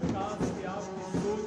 विकास की आपकी सोच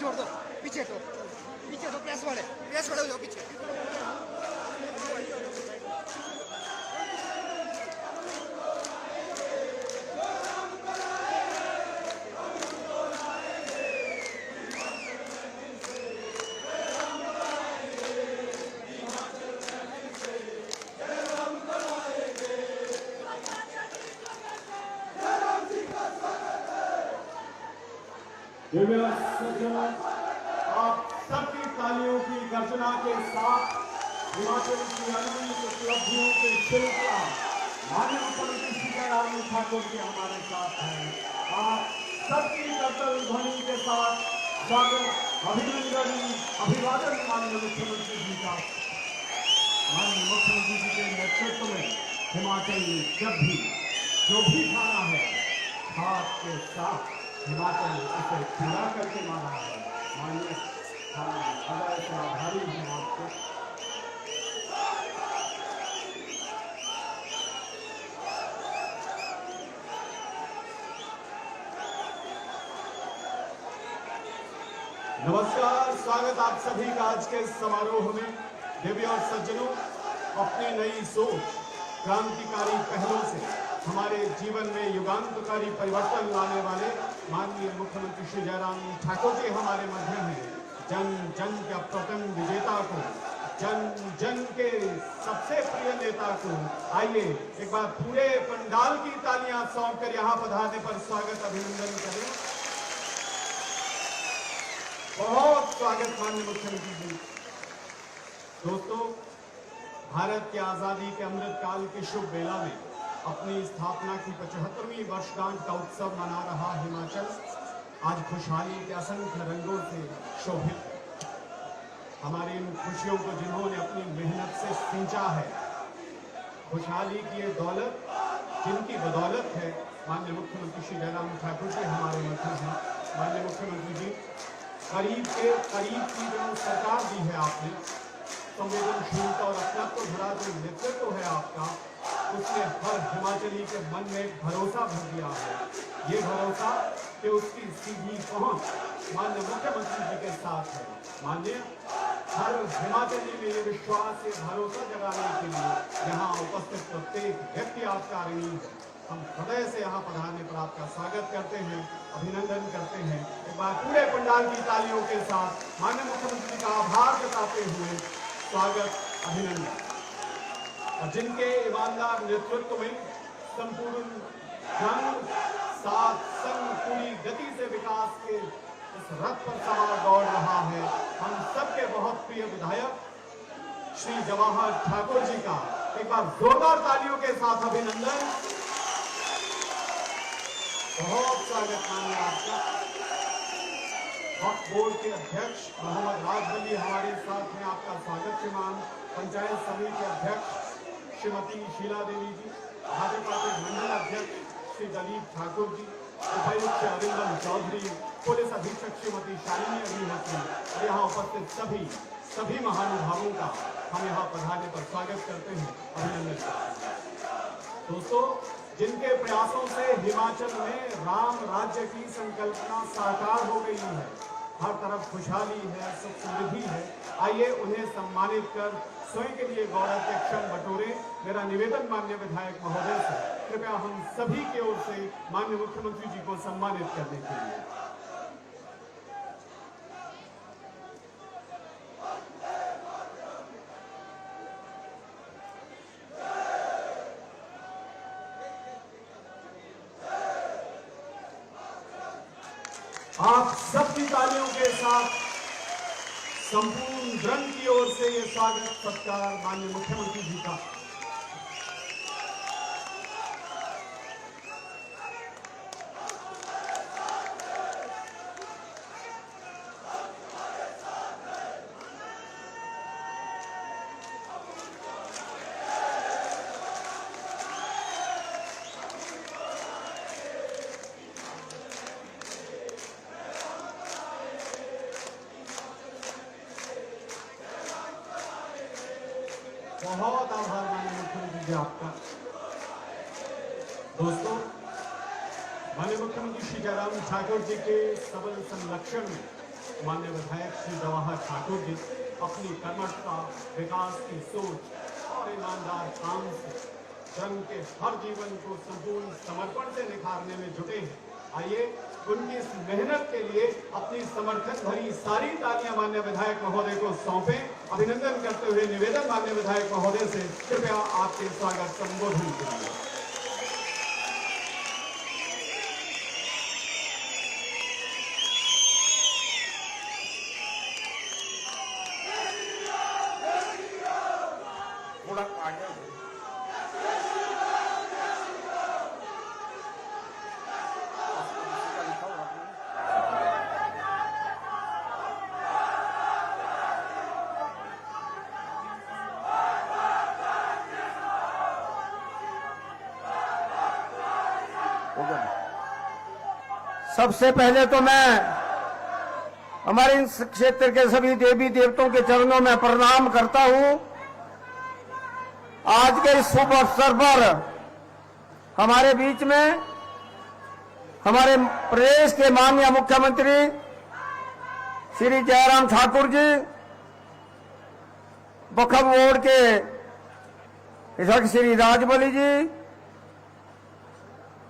छोड़ दो, पीछे तो प्रेस वाले हो जाओ पीछे। आप सबकी तालियों की गर्जना के साथ हिमाचल की अनूठी उपलब्धियों के शिल्पकार माननीय मुख्यमंत्री श्री जयराम ठाकुर जी हमारे साथ हैं। आप सबकी करतल ध्वनि के साथ स्वागत, अभिनंदन, अभिवादन माननीय मुख्यमंत्री जी का। माननीय मुख्यमंत्री जी के नेतृत्व में हिमाचल जब भी जो भी खाना है हाथ के साथ हिमाचल इसे खिला करके माना है। माननीय हम हृदय से आभारी हैं आपको। नमस्कार, स्वागत आप सभी का आज के समारोह में। देवी और सज्जनों, अपनी नई सोच, क्रांतिकारी पहलों से हमारे जीवन में युगांतकारी परिवर्तन लाने वाले माननीय मुख्यमंत्री श्री जयराम ठाकुर जी हमारे मध्य हैं। जन जन के अप्रतिम विजेता को, जन जन के सबसे प्रिय नेता को आइए एक बार पूरे पंडाल की तालियां सौंप कर यहाँ पधारने पर स्वागत, अभिनंदन करें। बहुत स्वागत माननीय मुख्यमंत्री जी। दोस्तों, भारत की आजादी के अमृत काल के शुभ बेला में अपनी स्थापना की 75वीं वर्षगांठ का उत्सव मना रहा हिमाचल आज खुशहाली के असंख्य रंगों से शोभित है। हमारी इन खुशियों को जिन्होंने अपनी मेहनत से सींचा है, खुशहाली की ये दौलत जिनकी बदौलत है, माननीय मुख्यमंत्री श्री जयराम ठाकुर जी हमारे मध्य हैं। माननीय मुख्यमंत्री जी, करीब की जो सरकार दी है आपने, संवेदनशीलता और अपनत्व भरा जो नेतृत्व है आपका, उसने हर हिमाचली के मन में एक भरोसा भर दिया है। ये भरोसा कि उसकी सीधी पहुंच माननीय मुख्यमंत्री जी के साथ है। माननीय हर हिमाचली में ये विश्वास, ये भरोसा जगाने के लिए यहाँ उपस्थित प्रत्येक व्यक्ति आपका ऋणी है। हम हृदय से यहाँ पधारने पर आपका स्वागत करते हैं, अभिनंदन करते हैं। एक बार पूरे पंडाल की तालियों के साथ माननीय मुख्यमंत्री का आभार जताते हुए स्वागत, अभिनंदन। और जिनके ईमानदार नेतृत्व में संपूर्ण जन साथ संग पूरी गति से विकास के इस रथ पर सवार दौड़ रहा है, हम सबके बहुत प्रिय विधायक श्री जवाहर ठाकुर जी का एक बार जोरदार तालियों के साथ अभिनंदन, बहुत स्वागत माननीय आपका। वक्फ बोर्ड के अध्यक्ष मोहम्मद राजवली हमारे साथ हैं, आपका स्वागत। श्रीमान पंचायत समिति के अध्यक्ष श्रीमती शीला देवी जी, भाजपा के मंडल अध्यक्ष श्री दलीप ठाकुर जी, उपायुक्त श्री अरिंदम चौधरी, पुलिस अधीक्षक श्रीमती शालिनी अग्निहोत्री और यहाँ उपस्थित सभी महानुभावों का हम यहाँ पधारने पर स्वागत करते हैं, अभिनंदन करते हैं। दोस्तों, जिनके प्रयासों से हिमाचल में राम राज्य की संकल्पना साकार हो गई है, हर तरफ खुशहाली है, सुख समृद्धि है, आइए उन्हें सम्मानित कर स्वयं के लिए गौरव के क्षण बटोरे। मेरा निवेदन माननीय विधायक महोदय से, कृपया हम सभी की ओर से माननीय मुख्यमंत्री जी को सम्मानित करने के लिए। आप सबकी तालियों के साथ संपूर्ण जन की ओर से ये स्वागत सत्कार माननीय मुख्यमंत्री जी का। बहुत आभार माननीय मुख्यमंत्री जी आपका। दोस्तों, माननीय मुख्यमंत्री श्री जयराम ठाकुर जी के सबल संरक्षण में माननीय विधायक श्री जवाहर ठाकुर जी अपनी कर्मठता, विकास की सोच और ईमानदार काम से जंग के हर जीवन को संपूर्ण समर्पण से निखारने में जुटे हैं। आइए उनकी इस मेहनत के लिए अपनी समर्थन भरी सारी तालियां माननीय विधायक महोदय को सौंपें। अभिनंदन करते हुए निवेदन माननीय विधायक महोदय से कृपया आपके स्वागत संबोधन के लिए। सबसे पहले तो मैं हमारे इस क्षेत्र के सभी देवी देवताओं के चरणों में प्रणाम करता हूं। आज के इस शुभ अवसर पर हमारे बीच में हमारे प्रदेश के माननीय मुख्यमंत्री श्री जयराम ठाकुर जी, बखब वार्ड के अध्यक्ष श्री राजबली जी,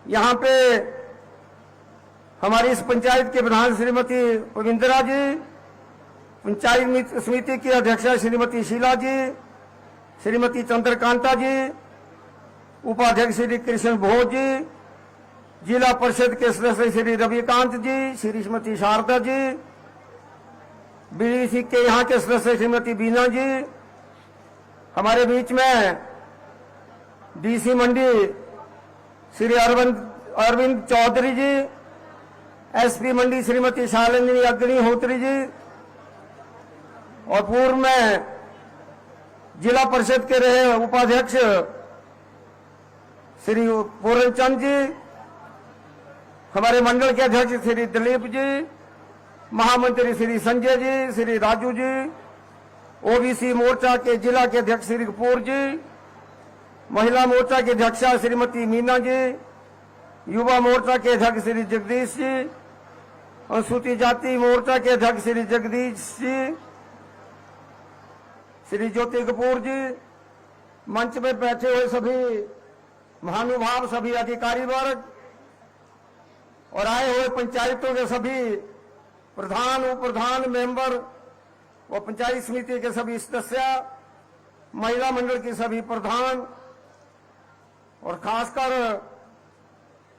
यहां पे हमारी इस पंचायत के प्रधान श्रीमती पविंद्रा जी, पंचायत समिति की अध्यक्षा श्रीमती शीला जी, श्रीमती चंद्रकांता जी, उपाध्यक्ष श्री कृष्ण भोज जी, जिला परिषद के सदस्य श्री रविकांत जी, श्रीमती शारदा जी, बीडीसी के यहाँ के सदस्य श्रीमती बीना जी, हमारे बीच में डीसी मंडी श्री अरविंद चौधरी जी, एसपी मंडी श्रीमती शालिनी अग्निहोत्री जी, और पूर्व में जिला परिषद के रहे उपाध्यक्ष श्री पूर्णचंद जी, हमारे मंडल के अध्यक्ष श्री दिलीप जी, महामंत्री श्री संजय जी, श्री राजू जी, ओबीसी मोर्चा के जिला के अध्यक्ष श्री कपूर जी, महिला मोर्चा के अध्यक्षा श्रीमती मीना जी, युवा मोर्चा के अध्यक्ष श्री जगदीश जी, अनुसूचित जाति मोर्चा के अध्यक्ष श्री जगदीश जी, श्री ज्योति कपूर जी, मंच में बैठे हुए सभी महानुभाव, सभी अधिकारी वर्ग और आए हुए पंचायतों के सभी प्रधान, उप प्रधान, मेंबर और पंचायत समिति के सभी सदस्य, महिला मंडल की सभी प्रधान और खासकर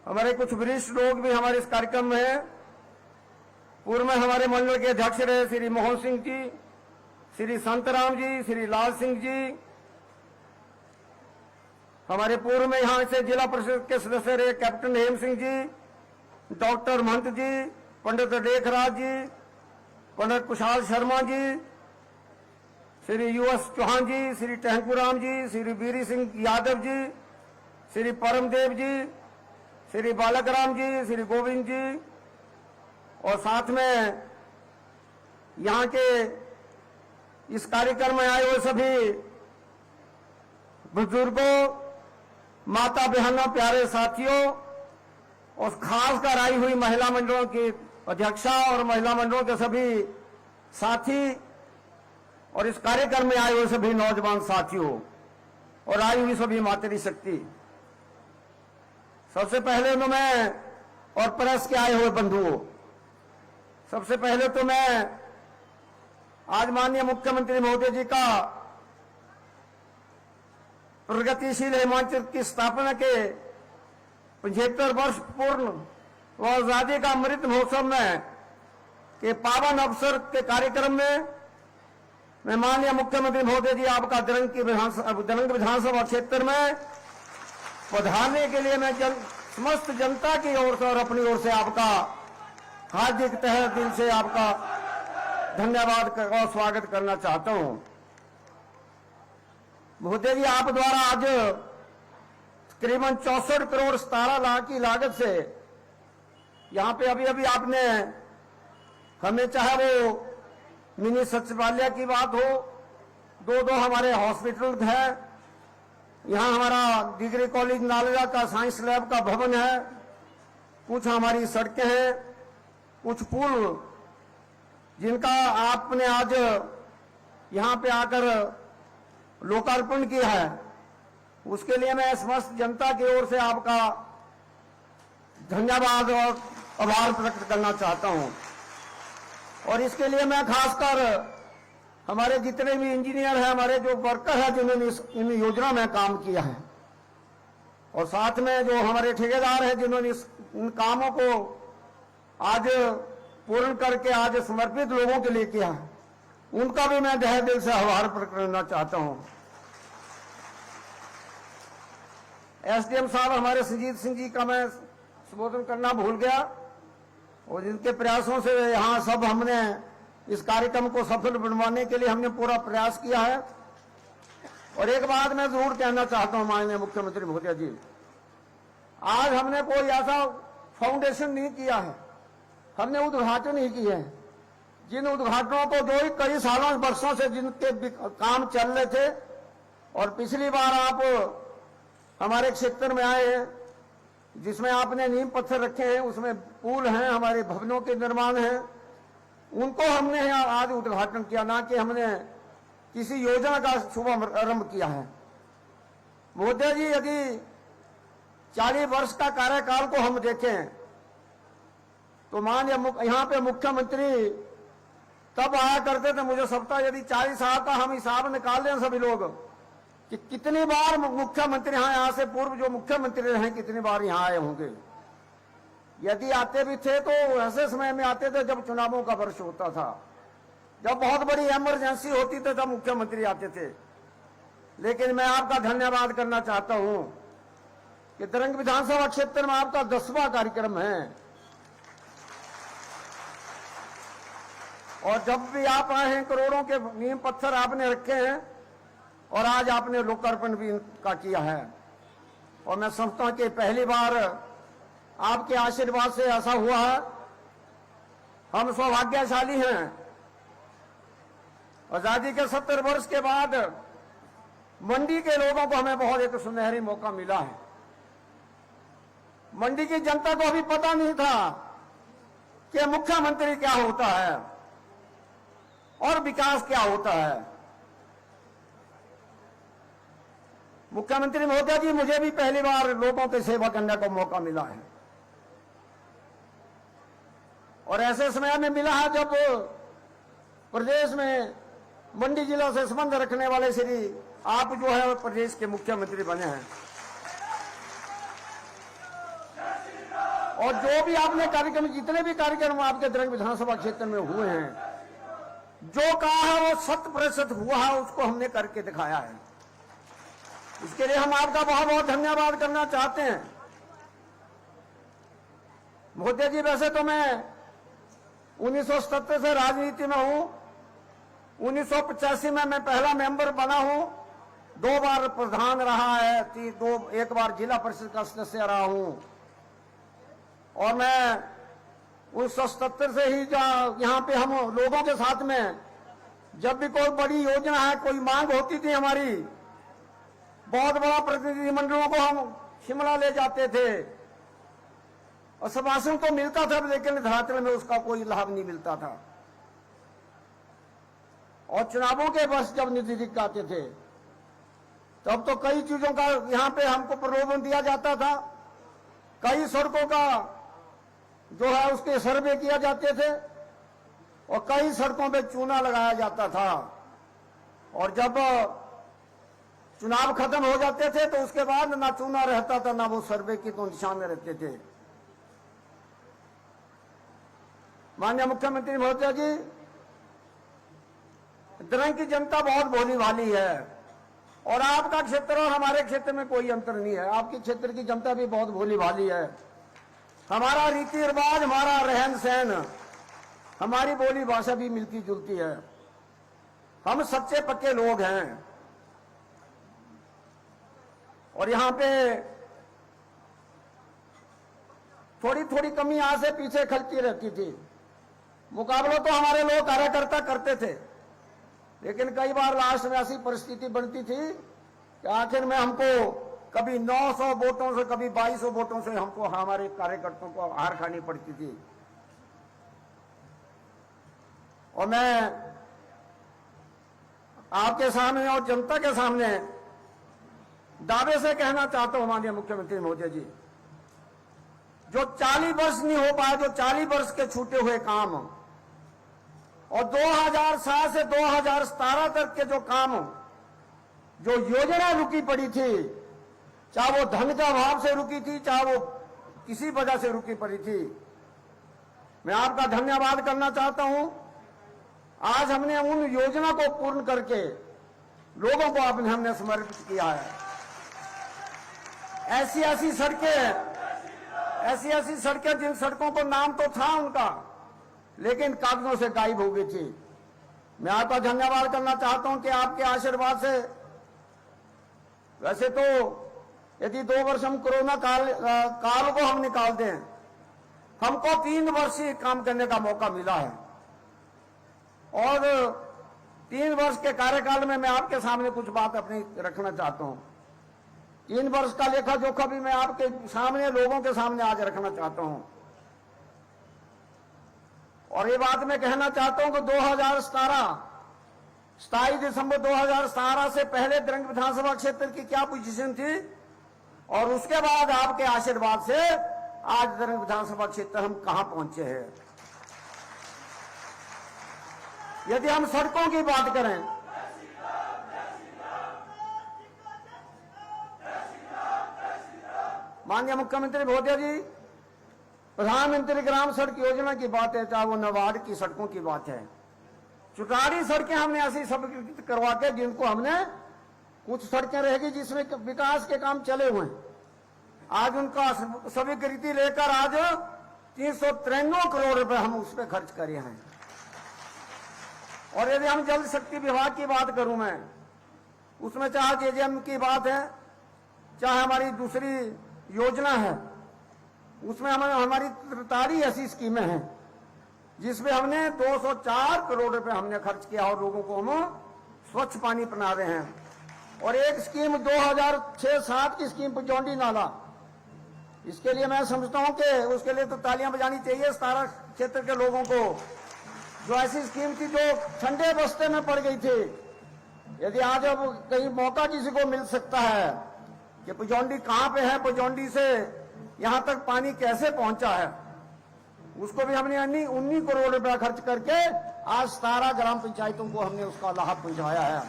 हमारे कुछ वरिष्ठ लोग भी हमारे इस कार्यक्रम में हैं। पूर्व में हमारे मंडल के अध्यक्ष रहे श्री मोहन सिंह जी, श्री संतराम जी, श्री लाल सिंह जी, हमारे पूर्व में यहां से जिला परिषद के सदस्य रहे कैप्टन हेम सिंह जी, डॉक्टर महंत जी, पंडित लेखराज जी, पंडित कुशाल शर्मा जी, श्री यूएस चौहान जी, श्री टहंकुराम जी, श्री बीरी सिंह यादव जी, श्री परमदेव जी, श्री बालकराम जी, श्री गोविंद जी, और साथ में यहाँ के इस कार्यक्रम में आए हुए सभी बुजुर्गों, माता बहनों, प्यारे साथियों और खासकर आई हुई महिला मंडलों की अध्यक्षा और महिला मंडलों के सभी साथी और इस कार्यक्रम में आए हुए सभी नौजवान साथियों और आई हुई सभी मातृ शक्ति, सबसे पहले तो मैं और प्रेस के आए हुए बंधुओं, सबसे पहले तो मैं आज माननीय मुख्यमंत्री महोदय जी का प्रगतिशील हिमाचल की स्थापना के 75 वर्ष पूर्ण व आजादी का अमृत महोत्सव में के पावन अवसर के कार्यक्रम में मैं माननीय मुख्यमंत्री महोदय जी आपका दरंग विधानसभा क्षेत्र में पधारने के लिए मैं समस्त जनता की ओर से और अपनी ओर से आपका हार्दिक तहे दिल से आपका धन्यवाद और स्वागत करना चाहता हूं। महोदय जी, आप द्वारा आज तकरीबन 64 करोड़ 17 लाख की लागत से यहाँ पे अभी अभी आपने हमें, चाहे वो मिनी सचिवालय की बात हो, दो हमारे हॉस्पिटल है, यहाँ हमारा डिग्री कॉलेज नालंदा का साइंस लैब का भवन है, कुछ हमारी सड़कें हैं, कुछ पुल जिनका आपने आज यहाँ पे आकर लोकार्पण किया है, उसके लिए मैं समस्त जनता की ओर से आपका धन्यवाद और आभार प्रकट करना चाहता हूँ। और इसके लिए मैं खासकर हमारे जितने भी इंजीनियर हैं, हमारे जो वर्कर हैं जिन्होंने इन योजना में काम किया है, और साथ में जो हमारे ठेकेदार हैं जिन्होंने इन कामों को आज पूर्ण करके आज समर्पित लोगों के लिए किया है, उनका भी मैं तहे दिल से आभार प्रकट करना चाहता हूं। एसडीएम साहब हमारे सुजीत सिंह जी का मैं संबोधन करना भूल गया, और जिनके प्रयासों से यहाँ सब हमने इस कार्यक्रम को सफल बनवाने के लिए हमने पूरा प्रयास किया है। और एक बात मैं जरूर कहना चाहता हूं माननीय मुख्यमंत्री महोदय जी, आज हमने कोई ऐसा फाउंडेशन नहीं किया है, हमने उद्घाटन ही किए हैं। जिन उद्घाटनों को जो ही कई सालों वर्षों से जिनके काम चल रहे थे, और पिछली बार आप हमारे क्षेत्र में आए हैं जिसमें आपने नींव पत्थर रखे हैं, उसमें पुल हैं, हमारे भवनों के निर्माण हैं, उनको हमने आज उद्घाटन किया, ना कि हमने किसी योजना का शुभारंभ किया है। मोदी जी, यदि 40 वर्ष का कार्यकाल को हम देखें तो माननीय यहाँ पे मुख्यमंत्री तब आया करते थे, मुझे सबका यदि 40 साल का हम हिसाब निकाल लें सभी लोग कि कितनी बार मुख्यमंत्री यहाँ से पूर्व जो मुख्यमंत्री रहे कितनी बार यहाँ आए होंगे। यदि आते भी थे तो ऐसे समय में आते थे जब चुनावों का वर्ष होता था, जब बहुत बड़ी इमरजेंसी होती थी तब मुख्यमंत्री आते थे। लेकिन मैं आपका धन्यवाद करना चाहता हूं कि दरंग विधानसभा क्षेत्र में आपका 10वां कार्यक्रम है, और जब भी आप आए हैं करोड़ों के नींव पत्थर आपने रखे हैं, और आज आपने लोकार्पण भी इनका किया है। और मैं समझता हूं कि पहली बार आपके आशीर्वाद से ऐसा हुआ है। हम सौभाग्यशाली हैं, आजादी के 70 वर्ष के बाद मंडी के लोगों को हमें बहुत एक सुनहरी मौका मिला है। मंडी की जनता को अभी पता नहीं था कि मुख्यमंत्री क्या होता है और विकास क्या होता है। मुख्यमंत्री महोदय जी, मुझे भी पहली बार लोगों की सेवा करने का मौका मिला है, और ऐसे समय में मिला है जब प्रदेश में मंडी जिला से संबंध रखने वाले श्री आप जो है प्रदेश के मुख्यमंत्री बने हैं। और जो भी आपने कार्यक्रम, जितने भी कार्यक्रम आपके दरंग विधानसभा क्षेत्र में हुए हैं, जो कहा है वो 100% हुआ है, उसको हमने करके दिखाया है। इसके लिए हम आपका बहुत बहुत धन्यवाद करना चाहते हैं। मोदी जी, वैसे तो मैं 1977 से राजनीति में हूं, 1985 में मैं पहला मेंबर बना हूं, 2 बार प्रधान रहा है, 1 बार जिला परिषद का सदस्य रहा हूं, और मैं 1977 से ही यहाँ पे हम लोगों के साथ में जब भी कोई बड़ी योजना है, कोई मांग होती थी हमारी, बहुत बड़ा प्रतिनिधि मंडलों को हम शिमला ले जाते थे, और सम्भाषण तो मिलता था लेकिन धरातल में उसका कोई लाभ नहीं मिलता था। और चुनावों के वर्ष जब नजदीक आते थे तब तो कई चीजों का यहाँ पे हमको प्रलोभन दिया जाता था, कई सड़कों का जो है उसके सर्वे किया जाते थे, और कई सड़कों पे चूना लगाया जाता था, और जब चुनाव खत्म हो जाते थे तो उसके बाद ना चूना रहता था ना वो सर्वे की तो निशान रहते थे। माननीय मुख्यमंत्री महोदय जी, दरंग की जनता बहुत भोली भाली है, और आपका क्षेत्र और हमारे क्षेत्र में कोई अंतर नहीं है। आपके क्षेत्र की जनता भी बहुत भोली भाली है। हमारा रीति रिवाज, हमारा रहन सहन, हमारी बोली भाषा भी मिलती जुलती है। हम सच्चे पक्के लोग हैं, और यहाँ पे थोड़ी थोड़ी कमी यहाँ से पीछे खलती रहती थी। मुकाबला तो हमारे लोग कार्यकर्ता करते थे, लेकिन कई बार लास्ट में ऐसी परिस्थिति बनती थी कि आखिर में हमको कभी 900 वोटों से, कभी 2200 वोटों से हमको हमारे कार्यकर्ताओं को हार खानी पड़ती थी। और मैं आपके सामने और जनता के सामने दावे से कहना चाहता हूं, माननीय मुख्यमंत्री महोदय जी, जो 40 वर्ष नहीं हो पाया, जो 40 वर्ष के छूटे हुए काम और 2007 से 2017 तक के जो काम, जो योजना रुकी पड़ी थी, चाहे वो धन के अभाव से रुकी थी, चाहे वो किसी वजह से रुकी पड़ी थी, मैं आपका धन्यवाद करना चाहता हूं। आज हमने उन योजना को पूर्ण करके लोगों को हमने समर्पित किया है। ऐसी ऐसी सड़कें जिन सड़कों को नाम तो था उनका, लेकिन कागजों से गायब हो गई थी। मैं आपका धन्यवाद करना चाहता हूं कि आपके आशीर्वाद से, वैसे तो यदि 2 वर्ष हम कोरोना काल को हम निकाल दें, हमको 3 वर्ष ही काम करने का मौका मिला है और 3 वर्ष के कार्यकाल में मैं आपके सामने कुछ बात अपनी रखना चाहता हूं। 3 वर्ष का लेखा जोखा भी मैं आपके सामने, लोगों के सामने आज रखना चाहता हूं। और ये बात मैं कहना चाहता हूं कि 27 दिसंबर 2017 से पहले दरंग विधानसभा क्षेत्र की क्या पोजीशन थी और उसके बाद आपके आशीर्वाद से आज दरंग विधानसभा क्षेत्र हम कहां पहुंचे हैं। यदि हम सड़कों की बात करें, माननीय मुख्यमंत्री महोदय जी, प्रधानमंत्री ग्राम सड़क योजना की बात है, चाहे वो नवाड़ की सड़कों की बात है, चुटारी सड़कें हमने ऐसी स्वीकृत करवा के, जिनको हमने, कुछ सड़कें रहेगी जिसमें विकास के काम चले हुए हैं, आज उनका स्वीकृति लेकर आज 393 करोड़ रुपए हम उस पर खर्च करे हैं। और यदि हम जल शक्ति विभाग की बात करूं मैं, उसमें चाहे जेजेएम की बात है, चाहे हमारी दूसरी योजना है, उसमें हमारी 43 ऐसी स्कीमें हैं जिसमें हमने 204 करोड़ रुपए हमने खर्च किया और लोगों को हम स्वच्छ पानी बना रहे हैं। और एक स्कीम 2006-07 की स्कीम पचौंडी नाला, इसके लिए मैं समझता हूं कि उसके लिए तो तालियां बजानी चाहिए सारा क्षेत्र के लोगों को। जो ऐसी स्कीम थी जो ठंडे बस्ते में पड़ गई थी, यदि आज अब कहीं मौका किसी को मिल सकता है कि पचौंडी कहां पे है, पचौंडी से यहां तक पानी कैसे पहुंचा है, उसको भी हमने 19 करोड़ रुपया खर्च करके आज 17 ग्राम पंचायतों को हमने उसका लाभ पहुंचाया है।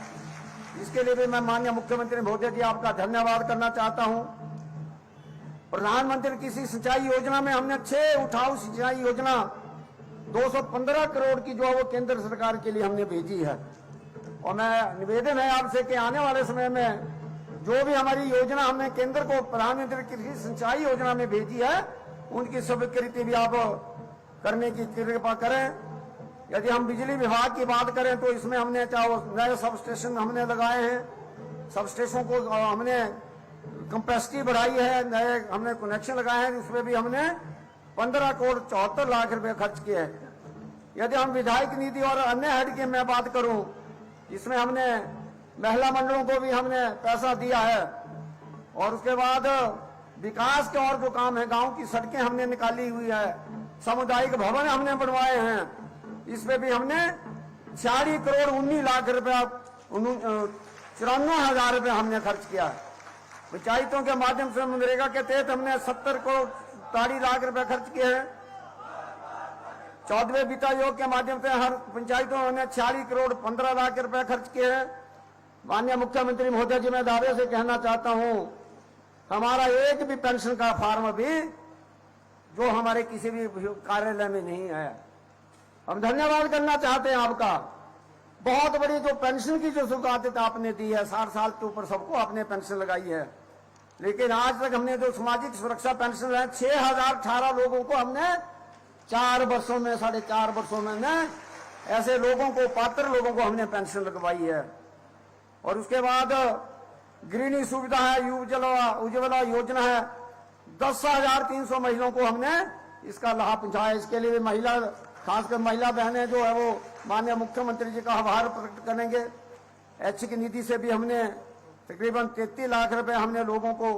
इसके लिए भी मैं माननीय मुख्यमंत्री महोदय जी आपका धन्यवाद करना चाहता हूं। प्रधानमंत्री कृषि सिंचाई योजना में हमने 6 उठाऊ सिंचाई योजना 215 करोड़ की जो वो केंद्र सरकार के लिए हमने भेजी है। और मैं निवेदन है आपसे कि आने वाले समय में जो भी हमारी योजना हमने केंद्र को प्रधानमंत्री कृषि सिंचाई योजना में भेजी है, उनकी स्वीकृति भी आप करने की कृपा करें। यदि हम बिजली विभाग की बात करें तो इसमें हमने चाहे नए सब स्टेशन हमने लगाए हैं, सब स्टेशनों को हमने कैपेसिटी बढ़ाई है, नए हमने कनेक्शन लगाए हैं, उसमें भी हमने 15 करोड़ 74 लाख रुपए खर्च किए हैं। यदि हम विधायक निधि और अन्य हेड की मैं बात करूं, इसमें हमने महिला मंडलों को भी हमने पैसा दिया है। और उसके बाद विकास के और जो काम है, गांव की सड़कें हमने निकाली हुई है, सामुदायिक भवन हमने बनवाए हैं, इसमें भी हमने 46 करोड़ 19 लाख रुपया 94,000 रुपये हमने खर्च किया है। पंचायतों के माध्यम से मनरेगा के तहत हमने 70 करोड़ 40 लाख रुपए खर्च किए हैं। 14वें वित्त आयोग के माध्यम से हर पंचायतों ने 46 करोड़ 15 लाख रुपए खर्च किए हैं। माननीय मुख्यमंत्री महोदय जी, मैं दावे से कहना चाहता हूं, हमारा एक भी पेंशन का फॉर्म भी जो हमारे किसी भी कार्यालय में नहीं है। हम धन्यवाद करना चाहते हैं आपका। बहुत बड़ी जो पेंशन की जो सुविधा आपने दी है, 60 साल के ऊपर सबको आपने पेंशन लगाई है, लेकिन आज तक हमने जो सामाजिक सुरक्षा पेंशन है 6018 लोगों को हमने 4 वर्षों में, 4.5 वर्षों में ऐसे लोगों को, पात्र लोगों को हमने पेंशन लगवाई है। और उसके बाद गृहिणी सुविधा है, उज्ज्वला योजना है, 10,300 महिलाओं को हमने इसका लाभ पहुंचाया। इसके लिए महिला, खासकर महिला बहनें जो है वो माननीय मुख्यमंत्री जी का आभार प्रकट करेंगे। ऐच्छिक निधि से भी हमने तकरीबन 33 लाख रुपए हमने लोगों को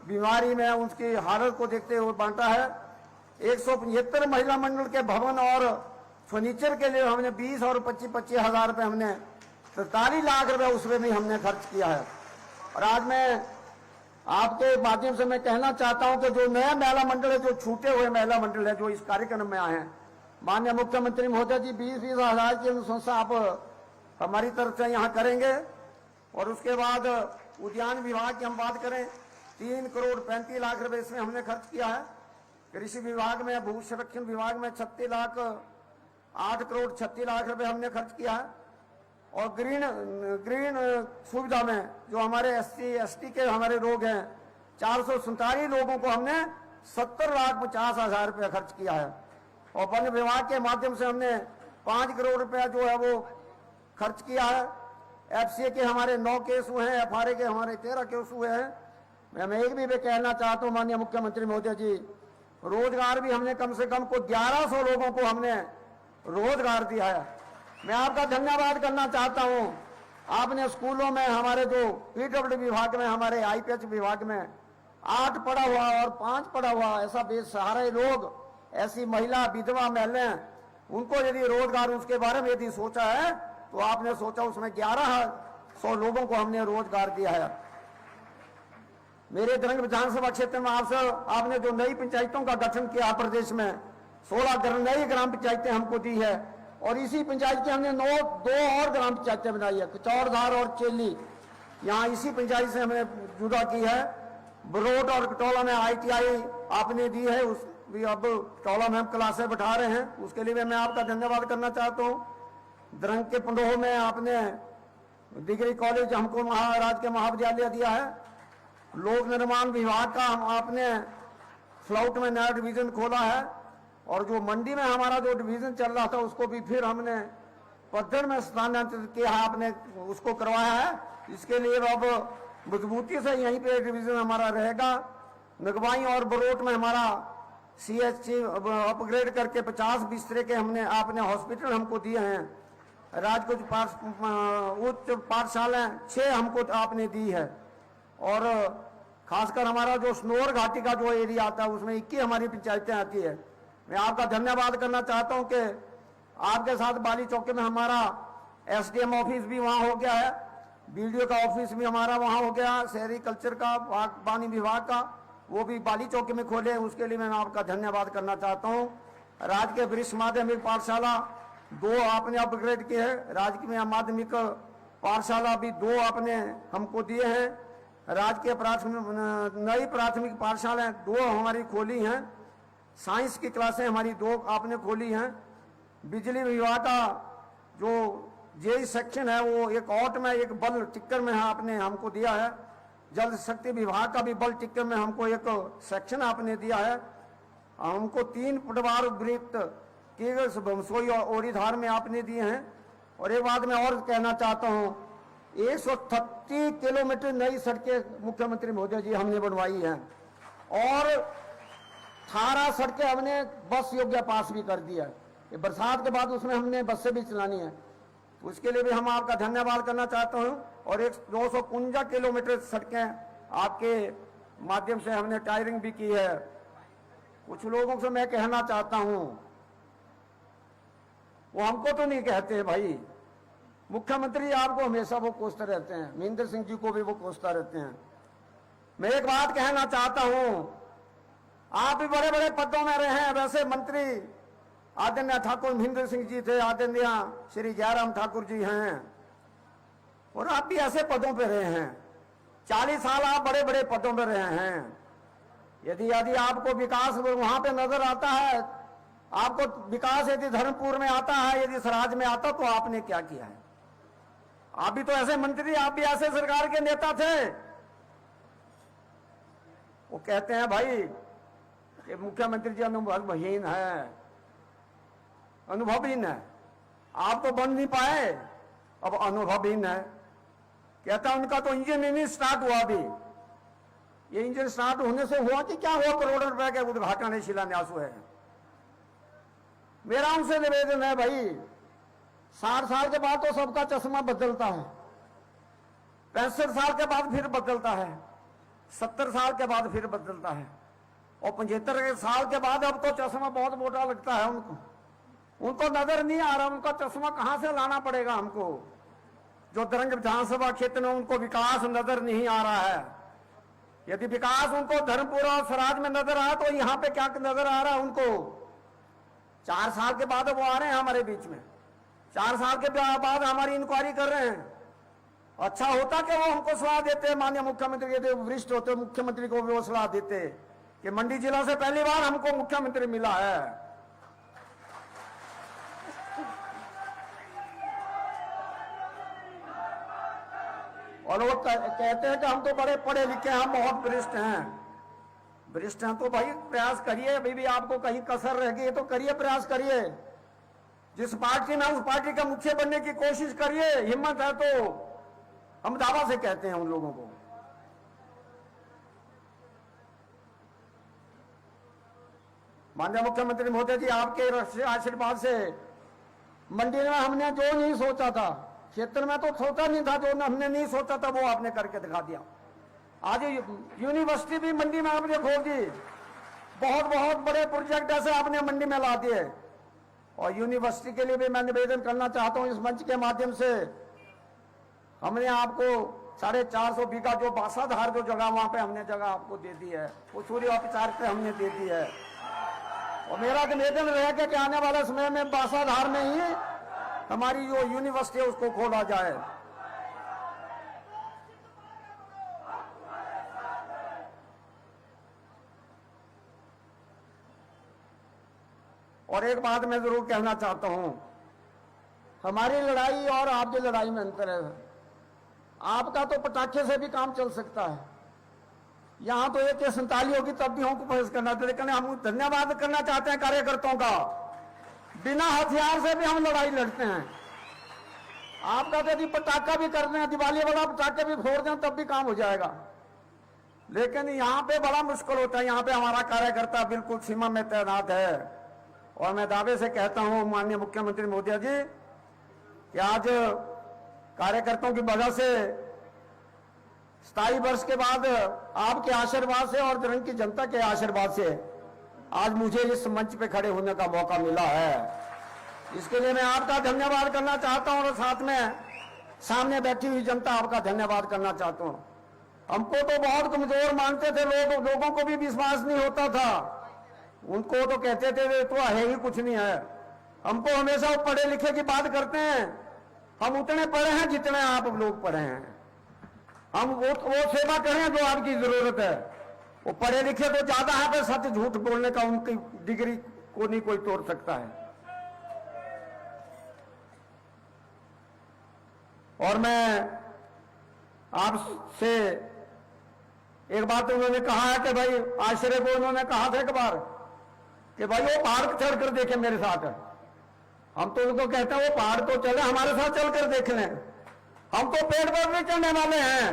बीमारी में उनकी हालत को देखते हुए बांटा है। 175 महिला मंडल के भवन और फर्नीचर के लिए हमने 20 और 25 हजार रुपए हमने 43 लाख रुपए उसमें भी हमने खर्च किया है। और आज मैं आपके माध्यम से मैं कहना चाहता हूं कि जो नया महिला मंडल है, जो छूटे हुए महिला मंडल है, जो इस कार्यक्रम में आए हैं, माननीय मुख्यमंत्री महोदय जी 20-20 हजार की अनुशंसा आप हमारी तरफ से यहाँ करेंगे। और उसके बाद उद्यान विभाग की हम बात करें, 3 करोड़ 35 लाख रुपए इसमें हमने खर्च किया है। कृषि विभाग में, भू संरक्षण विभाग में 8 करोड़ 36 लाख रुपए हमने खर्च किया है। और ग्रीन सुविधा में जो हमारे SC/ST के हमारे लोग हैं, 447 लोगों को हमने 70,50,000 रुपया खर्च किया है। और वन विभाग के माध्यम से हमने 5 करोड़ रुपया जो है वो खर्च किया है। FCA के हमारे 9 केस हुए हैं, FRA के हमारे 13 केस हुए हैं। मैं एक भी कहना चाहता हूँ माननीय मुख्यमंत्री महोदय जी, रोजगार भी हमने कम से कम को 1100 लोगों को हमने रोजगार दिया है। मैं आपका धन्यवाद करना चाहता हूं। आपने स्कूलों में हमारे जो PWD विभाग में, हमारे IPH विभाग में 8 पढ़ा हुआ और 5 पढ़ा हुआ ऐसा बेसहारे लोग, ऐसी महिला विधवा महिलाएं, उनको यदि रोजगार उसके बारे में यदि सोचा है तो आपने सोचा उसमें 1100 लोगों को हमने रोजगार दिया है। मेरे दरंग विधानसभा क्षेत्र में आपने जो नई पंचायतों का गठन किया प्रदेश में, 16 नई ग्राम पंचायतें हमको दी है। और इसी पंचायत की हमने 2 और ग्राम पंचायतें बनाई है, कचौड़धार और चेली, यहाँ इसी पंचायत से हमने जुदा की है। बरोट और कटौला में ITI आपने दी है, उस भी अब कटौला में हम क्लासें बैठा रहे हैं, उसके लिए मैं आपका धन्यवाद करना चाहता हूँ। दरंग के पंडोह में आपने डिग्री कॉलेज हमको राजकीय महाविद्यालय दिया है। लोक निर्माण विभाग का आपने फ्लाउट में नया डिवीजन खोला है। और जो मंडी में हमारा जो डिवीजन चल रहा था उसको भी फिर हमने पद्धर में स्थानांतरित किया है, आपने उसको करवाया है। इसके लिए अब मजबूती से यहीं पे डिवीजन हमारा रहेगा। नगवाई और बरोट में हमारा CHC अपग्रेड करके 50 बिस्तरे के हमने आपने हॉस्पिटल हमको दिए हैं। राजकोट उच्च पाठशालाएं 6 हमको आपने दी है। और खासकर हमारा जो स्नोर घाटी का जो एरिया आता है उसमें 21 हमारी पंचायतें आती है। मैं आपका धन्यवाद करना चाहता हूं कि आपके साथ बाली चौकी में हमारा SDM ऑफिस भी वहां हो गया है, BDO का ऑफिस भी हमारा वहां हो गया, शहरी कल्चर का, बागबानी विभाग का वो भी बाली चौकी में खोले हैं, उसके लिए मैं आपका धन्यवाद करना चाहता हूं। राजकीय वरिष्ठ माध्यमिक पाठशाला 2 आपने अपग्रेड किए हैं। राजकीय माध्यमिक पाठशाला भी 2 आपने हमको दिए हैं। राजकीय नई प्राथमिक पाठशालाएं 2 हमारी खोली हैं। साइंस की क्लासें हमारी 2 आपने खोली हैं। बिजली विभाग का जो JE सेक्शन है वो एक ऑट में, एक बल टिक्कर में आपने हमको दिया है। जल शक्ति विभाग का भी बल टिक्कर में हमको एक सेक्शन आपने दिया है। हमको 3 पटवार वृत्त की ओरीधार में आपने दिए हैं। और एक बात मैं और कहना चाहता हूँ, 130 किलोमीटर नई सड़कें मुख्यमंत्री महोदय जी हमने बनवाई हैं। और 18 सड़कें हमने बस योग्य पास भी कर दिया है। बरसात के बाद उसमें हमने बसें भी चलानी है, उसके लिए भी हम आपका धन्यवाद करना चाहता हूं। और 251 किलोमीटर सड़कें आपके माध्यम से हमने टायरिंग भी की है। कुछ लोगों से मैं कहना चाहता हूं, वो हमको तो नहीं कहते भाई, मुख्यमंत्री आपको हमेशा वो कोसते रहते हैं, महेंद्र सिंह जी को भी वो कोसता रहते हैं। मैं एक बात कहना चाहता हूं, आप भी बड़े बड़े पदों में रहे हैं। वैसे मंत्री आदरणीय ठाकुर महेंद्र सिंह जी थे, आदरणीय श्री जयराम ठाकुर जी हैं, और आप भी ऐसे पदों पे रहे हैं। 40 साल आप बड़े बड़े पदों पे रहे हैं। यदि आपको विकास वहां पे नजर आता है, आपको विकास यदि धर्मपुर में आता है, यदि सराज में आता, तो आपने क्या किया है? आप भी तो ऐसे मंत्री, आप भी ऐसे सरकार के नेता थे। वो कहते हैं भाई कि मुख्यमंत्री जी अनुभवहीन है, अनुभवहीन है। आप तो बन नहीं पाए, अब अनुभवहीन है। कहता उनका तो इंजन ही नहीं स्टार्ट हुआ अभी। ये इंजन स्टार्ट होने से हुआ कि क्या हुआ? करोड़ों रुपए के उद्घाटन है, शिलान्यास है। मेरा उनसे निवेदन है भाई, 60 साल के बाद तो सबका चश्मा बदलता है, 65 साल के बाद फिर बदलता है, 70 साल के बाद फिर बदलता है, और 75 साल के बाद अब तो चश्मा बहुत मोटा लगता है उनको। उनको नजर नहीं आ रहा, उनका चश्मा कहां से लाना पड़ेगा हमको। जो दरंग विधानसभा क्षेत्र में उनको विकास नजर नहीं आ रहा है। यदि विकास उनको धर्मपुर और सराज में नजर आया तो यहाँ पे क्या नजर आ रहा है उनको? 4 साल के बाद वो आ रहे हैं हमारे बीच में, 4 साल के बाद हमारी इंक्वायरी कर रहे हैं। अच्छा होता कि वो हमको सलाह देते, माननीय मुख्यमंत्री के वरिष्ठ होते, मुख्यमंत्री को वो सलाह देते कि मंडी जिला से पहली बार हमको मुख्यमंत्री मिला है। और वो कहते हैं कि हम तो बड़े पढ़े लिखे हैं, हम बहुत वरिष्ठ हैं तो भाई प्रयास करिए। अभी भी आपको कहीं कसर रह गई तो करिए, प्रयास करिए। जिस पार्टी में उस पार्टी का मुखिया बनने की कोशिश करिए, हिम्मत है तो। हम दावा से कहते हैं उन लोगों को। माननीय मुख्यमंत्री महोदय जी, आपके आशीर्वाद से मंडी में हमने जो नहीं सोचा था, क्षेत्र में तो सोचा नहीं था, जो हमने नहीं सोचा था वो आपने करके दिखा दिया। आज यूनिवर्सिटी भी मंडी में आपने खोल दी, बहुत बहुत बड़े प्रोजेक्ट ऐसे आपने मंडी में ला दिए। और यूनिवर्सिटी के लिए भी मैं निवेदन करना चाहता हूं इस मंच के माध्यम से। हमने आपको 450 बीघा जो बासाधार जो जगह वहां पे हमने जगह आपको दे दी है, वो सूर्य औपचारिक पे हमने दे दी है। और मेरा निवेदन रहेगा कि आने वाले समय में बासाधार में ही हमारी जो यूनिवर्सिटी है उसको खोला जाए। और एक बात मैं जरूर कहना चाहता हूं, हमारी लड़ाई और आपकी लड़ाई में अंतर है। आपका तो पटाखे से भी काम चल सकता है, यहां तो एक 47 होगी तब भी हमको बहस करना था। लेकिन हम धन्यवाद करना चाहते हैं कार्यकर्ताओं का, बिना हथियार से भी हम लड़ाई लड़ते हैं। आपका तो यदि पटाखा भी कर रहे हैं, दिवाली वाला पटाखे भी फोड़ दें तब भी काम हो जाएगा। लेकिन यहाँ पे बड़ा मुश्किल होता है। यहाँ पे हमारा कार्यकर्ता बिल्कुल सीमा में तैनात है। और मैं दावे से कहता हूं माननीय मुख्यमंत्री महोदय जी कि आज कार्यकर्ताओं की वजह से 27 वर्ष के बाद आपके आशीर्वाद से और दरंग की जनता के आशीर्वाद से आज मुझे इस मंच पे खड़े होने का मौका मिला है। इसके लिए मैं आपका धन्यवाद करना चाहता हूं और साथ में सामने बैठी हुई जनता आपका धन्यवाद करना चाहता हूं। हमको तो बहुत कमजोर मानते थे लोग, लोगों को भी विश्वास नहीं होता था। उनको तो कहते थे तो है ही कुछ नहीं है। हमको हमेशा वो पढ़े लिखे की बात करते हैं। हम उतने पढ़े हैं जितने आप लोग पढ़े हैं। हम वो सेवा करें जो आपकी जरूरत है। वो पढ़े लिखे तो ज्यादा है, पर सत्य झूठ बोलने का उनकी डिग्री को नहीं कोई तोड़ सकता है। और मैं आपसे एक बात उन्होंने कहा है कि भाई आश्रय को उन्होंने कहा था एक बार कि भाई वो पहाड़ चढ़ कर देखे मेरे साथ। हम तो उनको कहते हैं वो पहाड़ तो चले, हमारे साथ चल कर देख लें। हम तो पेड़ पर नहीं चढ़ने वाले हैं।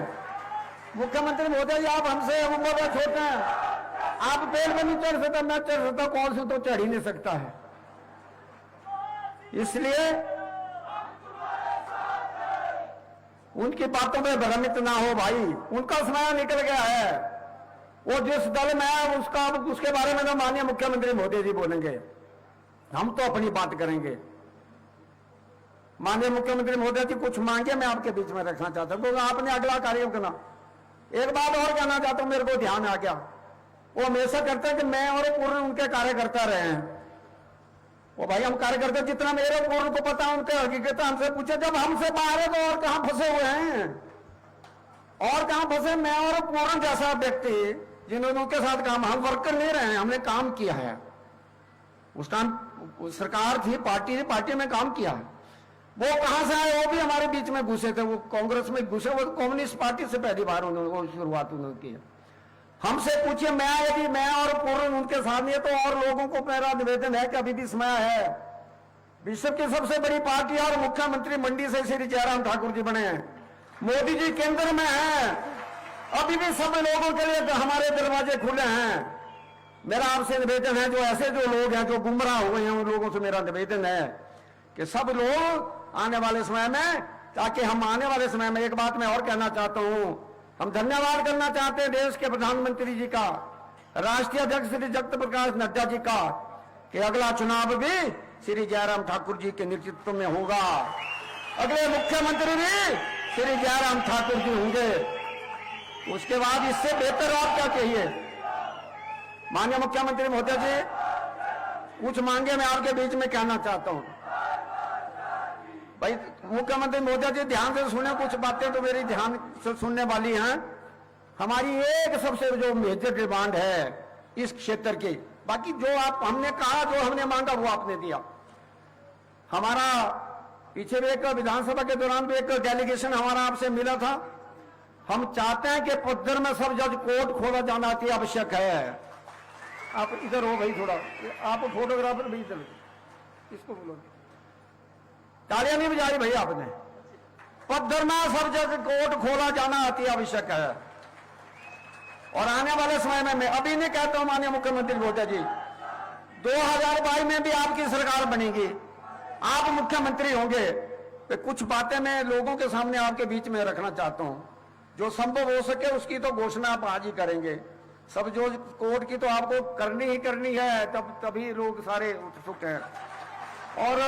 मुख्यमंत्री महोदय जी, आप हमसे उम्र में छोटे हैं, आप पेड़ पर नहीं चढ़ सकते, मैं चढ़ सकता, कौन से तो चढ़ ही नहीं सकता है। इसलिए उनकी बातों में भ्रमित ना हो भाई, उनका समय निकल गया है। वो जिस दल में है उसके बारे में तो माननीय मुख्यमंत्री महोदय जी बोलेंगे, हम तो अपनी बात करेंगे। माननीय मुख्यमंत्री महोदय जी कुछ मांगे मैं आपके बीच में रखना चाहता हूं, क्योंकि आपने अगला कार्य करना। एक बात और कहना चाहता हूं, मेरे को ध्यान आ गया, वो हमेशा करते हैं कि मैं और पूर्ण उनके कार्यकर्ता रहे हैं। वो भाई हम कार्यकर्ता जितना मेरे पूर्ण को पता है उनके हकीकत हमसे पूछे, जब हमसे बाहर है तो और कहां फंसे हुए हैं, और कहां फंसे। मैं और पूर्ण जैसा व्यक्ति जिन्होंने उनके साथ काम, हम वर्कर नहीं रहे हैं, हमने काम किया है। उस टाइम सरकार थी, पार्टी में काम किया है। वो कहां से आए, वो भी हमारे बीच में घुसे थे, वो कांग्रेस में घुसे, वो कम्युनिस्ट पार्टी से पहली बार उन्होंने शुरुआत उन्होंने की। हमसे पूछिए, यदि मैं और पूर्ण उनके साथ नहीं है तो और लोगों को मेरा निवेदन है कि अभी भी समय है। विश्व की सबसे बड़ी पार्टी और मुख्यमंत्री मंडी से श्री जयराम ठाकुर जी बने हैं, मोदी जी केंद्र में हैं, अभी भी सब लोगों के लिए हमारे दरवाजे खुले हैं। मेरा आपसे निवेदन है, जो ऐसे जो लोग हैं जो गुमराह हुए हैं, उन लोगों से मेरा निवेदन है कि सब लोग आने वाले समय में, ताकि हम आने वाले समय में, एक बात मैं और कहना चाहता हूं, हम धन्यवाद करना चाहते हैं देश के प्रधानमंत्री जी का, राष्ट्रीय अध्यक्ष श्री जगत प्रकाश नड्डा जी का, कि अगला चुनाव भी श्री जयराम ठाकुर जी के नेतृत्व में होगा। अगले मुख्यमंत्री भी श्री जयराम ठाकुर जी होंगे। उसके बाद इससे बेहतर आप क्या कहिए। माननीय मुख्यमंत्री महोदय जी, कुछ मांगे मैं आपके बीच में कहना चाहता हूं। भाई मुख्यमंत्री महोदय जी ध्यान से सुने, कुछ बातें तो मेरी ध्यान से सुनने वाली हैं। हमारी एक सबसे जो मेजर डिमांड है इस क्षेत्र की, बाकी जो आप हमने कहा, जो हमने मांगा वो आपने दिया। हमारा पीछे भी एक विधानसभा के दौरान भी एक डेलीगेशन हमारा आपसे मिला था। हम चाहते हैं कि पद्धर में सब जज कोर्ट खोला जाना अति आवश्यक है। आप इधर हो भाई, थोड़ा आप फोटोग्राफर भी इधर, इसको बोलो, तालियां नहीं बजाई भाई आपने। पद्धर में सब जज कोर्ट खोला जाना अति आवश्यक है। और आने वाले समय में मैं अभी नहीं कहता हूं माननीय मुख्यमंत्री महोदय जी, 2022 में भी आपकी सरकार बनेगी, आप मुख्यमंत्री होंगे, तो कुछ बातें मैं लोगों के सामने आपके बीच में रखना चाहता हूं। जो संभव हो सके उसकी तो घोषणा आप आज ही करेंगे। सब जो कोर्ट की तो आपको करनी ही करनी है, तभी लोग सारे उत्सुक हैं। और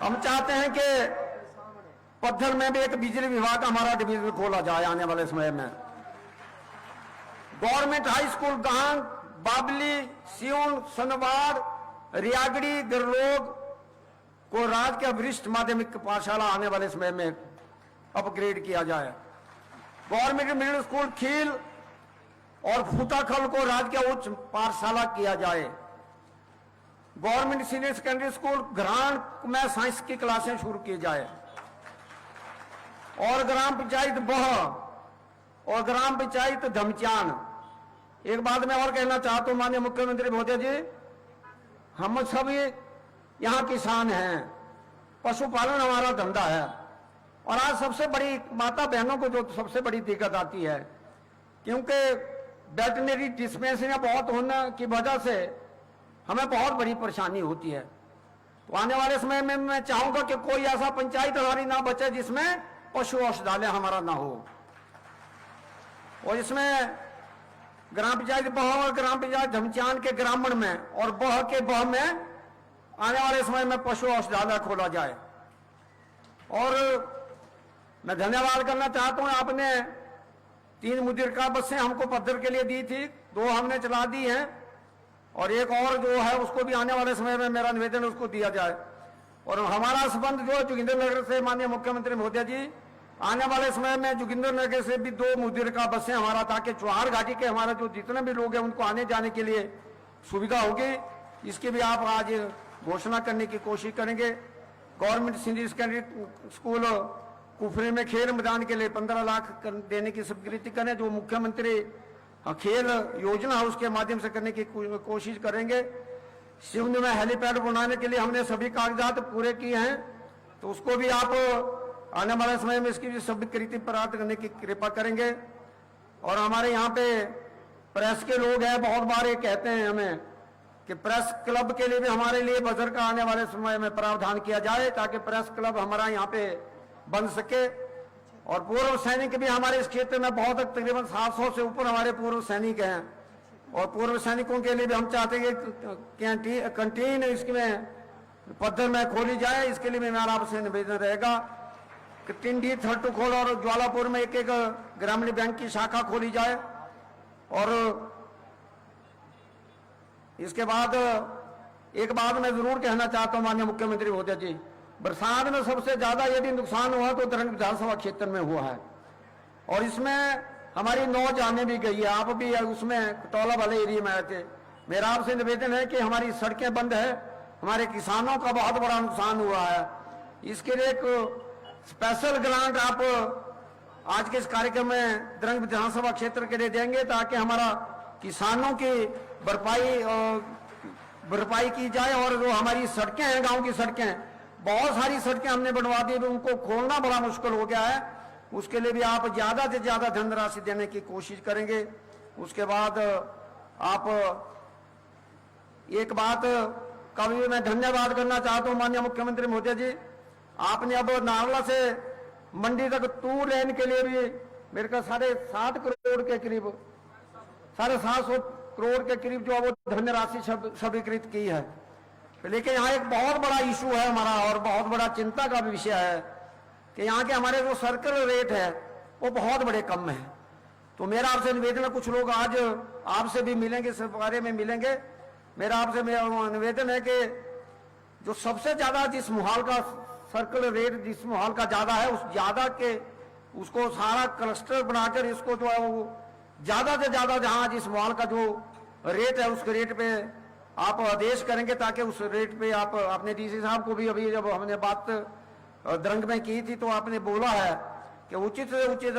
हम चाहते हैं कि पद्धर में भी एक बिजली विभाग हमारा डिवीजन खोला जाए आने वाले समय में। Government high school गांग, Babli, सियोन, Sanwad, रियागड़ी, गरलोग को राजकीय वरिष्ठ माध्यमिक पाठशाला आने वाले समय में अपग्रेड किया जाए। गवर्नमेंट मिडिल स्कूल खील और फूताखल को राजकीय उच्च पाठशाला किया जाए। गवर्नमेंट सीनियर सेकेंडरी स्कूल घरान में साइंस की क्लासें शुरू की जाए। और ग्राम पंचायत बह और ग्राम पंचायत धमचान। एक बात मैं और कहना चाहता हूं माननीय मुख्यमंत्री महोदय जी, हम सभी यहाँ किसान हैं, पशुपालन हमारा धंधा है। और आज सबसे बड़ी माता बहनों को जो सबसे बड़ी दिक्कत आती है, क्योंकि वेटनरी डिस्पेंसरियां बहुत होने की वजह से हमें बहुत बड़ी परेशानी होती है। तो आने वाले समय में मैं चाहूंगा कि कोई ऐसा पंचायत हमारी ना बचे जिसमें पशु औषधालय हमारा ना हो। और इसमें ग्राम पंचायत बह और ग्राम पंचायत धमचान के ग्रामीण में और बह के बह में आने वाले समय में पशु औषधालय खोला जाए। और मैं धन्यवाद करना चाहता हूं, आपने 3 मुद्रिका बसें हमको पद्धर के लिए दी थी, 2 हमने चला दी हैं, और एक और जो है उसको भी आने वाले समय में मेरा निवेदन उसको दिया जाए। और हमारा संबंध जो जोगिंदर नगर से माननीय मुख्यमंत्री महोदय जी, आने वाले समय में जोगिंदर नगर से भी 2 मुद्रिका बसें हमारा, ताकि चौहार घाटी के हमारा जो जितने भी लोग हैं उनको आने जाने के लिए सुविधा होगी। इसकी भी आप आज घोषणा करने की कोशिश करेंगे। Government senior secondary school Kufri में खेल मैदान के लिए 15 लाख देने की स्वीकृति करें, जो मुख्यमंत्री खेल योजना है उसके माध्यम से करने की कोशिश करेंगे। सिवनी में हेलीपैड बनाने के लिए हमने सभी कागजात पूरे किए हैं, तो उसको भी आप आने वाले समय में इसकी भी स्वीकृति प्राप्त करने की कृपा करेंगे। और हमारे यहाँ पे प्रेस के लोग हैं, बहुत बार ये कहते हैं हमें कि प्रेस क्लब के लिए भी हमारे लिए बजट का आने वाले समय में प्रावधान किया जाए, ताकि प्रेस क्लब हमारा यहाँ पे बन सके। और पूर्व सैनिक भी हमारे इस क्षेत्र में बहुत, तकरीबन 700 से ऊपर हमारे पूर्व सैनिक हैं। और पूर्व सैनिकों के लिए भी हम चाहते हैं कि कैंटीन इसमें पद्धर में खोली जाए। इसके लिए मेरा आपसे निवेदन रहेगा कि टिंडी, थर्टुखोल और ज्वालापुर में एक ग्रामीण बैंक की शाखा खोली जाए। और इसके बाद एक बात मैं जरूर कहना चाहता हूं माननीय मुख्यमंत्री महोदय जी, बरसात में सबसे ज्यादा यदि नुकसान हुआ तो दरंग विधानसभा क्षेत्र में हुआ है। और इसमें हमारी 9 जानें भी गई है, आप भी उसमें कटौला वाले एरिया में आए थे। मेरा आपसे निवेदन है कि हमारी सड़कें बंद है, हमारे किसानों का बहुत बड़ा नुकसान हुआ है। इसके लिए एक स्पेशल ग्रांट आप आज के इस कार्यक्रम में दरंग विधानसभा क्षेत्र के लिए देंगे, ताकि हमारा किसानों की भरपाई की जाए। और जो हमारी सड़कें हैं, गांव की सड़कें, बहुत सारी सड़कें हमने बनवा दी, उनको खोलना बड़ा मुश्किल हो गया है। उसके लिए भी आप ज्यादा से ज्यादा धनराशि देने की कोशिश करेंगे। उसके बाद आप एक बात का भी मैं धन्यवाद करना चाहता हूं माननीय मुख्यमंत्री महोदय जी, आपने अब नारला से मंडी तक 2 लेन के लिए भी मेरे को 7.5 करोड़ के करीब, 750 करोड़ के करीब जो वो धनराशि स्वीकृत की है। लेकिन यहाँ एक बहुत बड़ा इशू है हमारा और बहुत बड़ा चिंता का भी विषय है कि यहाँ के हमारे जो सर्कल रेट है वो बहुत बड़े कम है। तो मेरा आपसे निवेदन है, कुछ लोग आज आपसे भी मिलेंगे, इस बारे में मिलेंगे, मेरा आपसे निवेदन है कि जो सबसे ज्यादा जिस मोहाल का सर्कल रेट जिस मोहाल का ज्यादा है, उस ज्यादा के उसको सारा क्लस्टर बनाकर इसको जो है वो ज्यादा से ज्यादा जहां जिस मोहाल का जो रेट है उस रेट पे आप आदेश करेंगे, ताकि उस रेट पे आप अपने डीसी साहब को भी अभी जब हमने बात द्रंग में की थी तो आपने बोला है कि उचित से उचित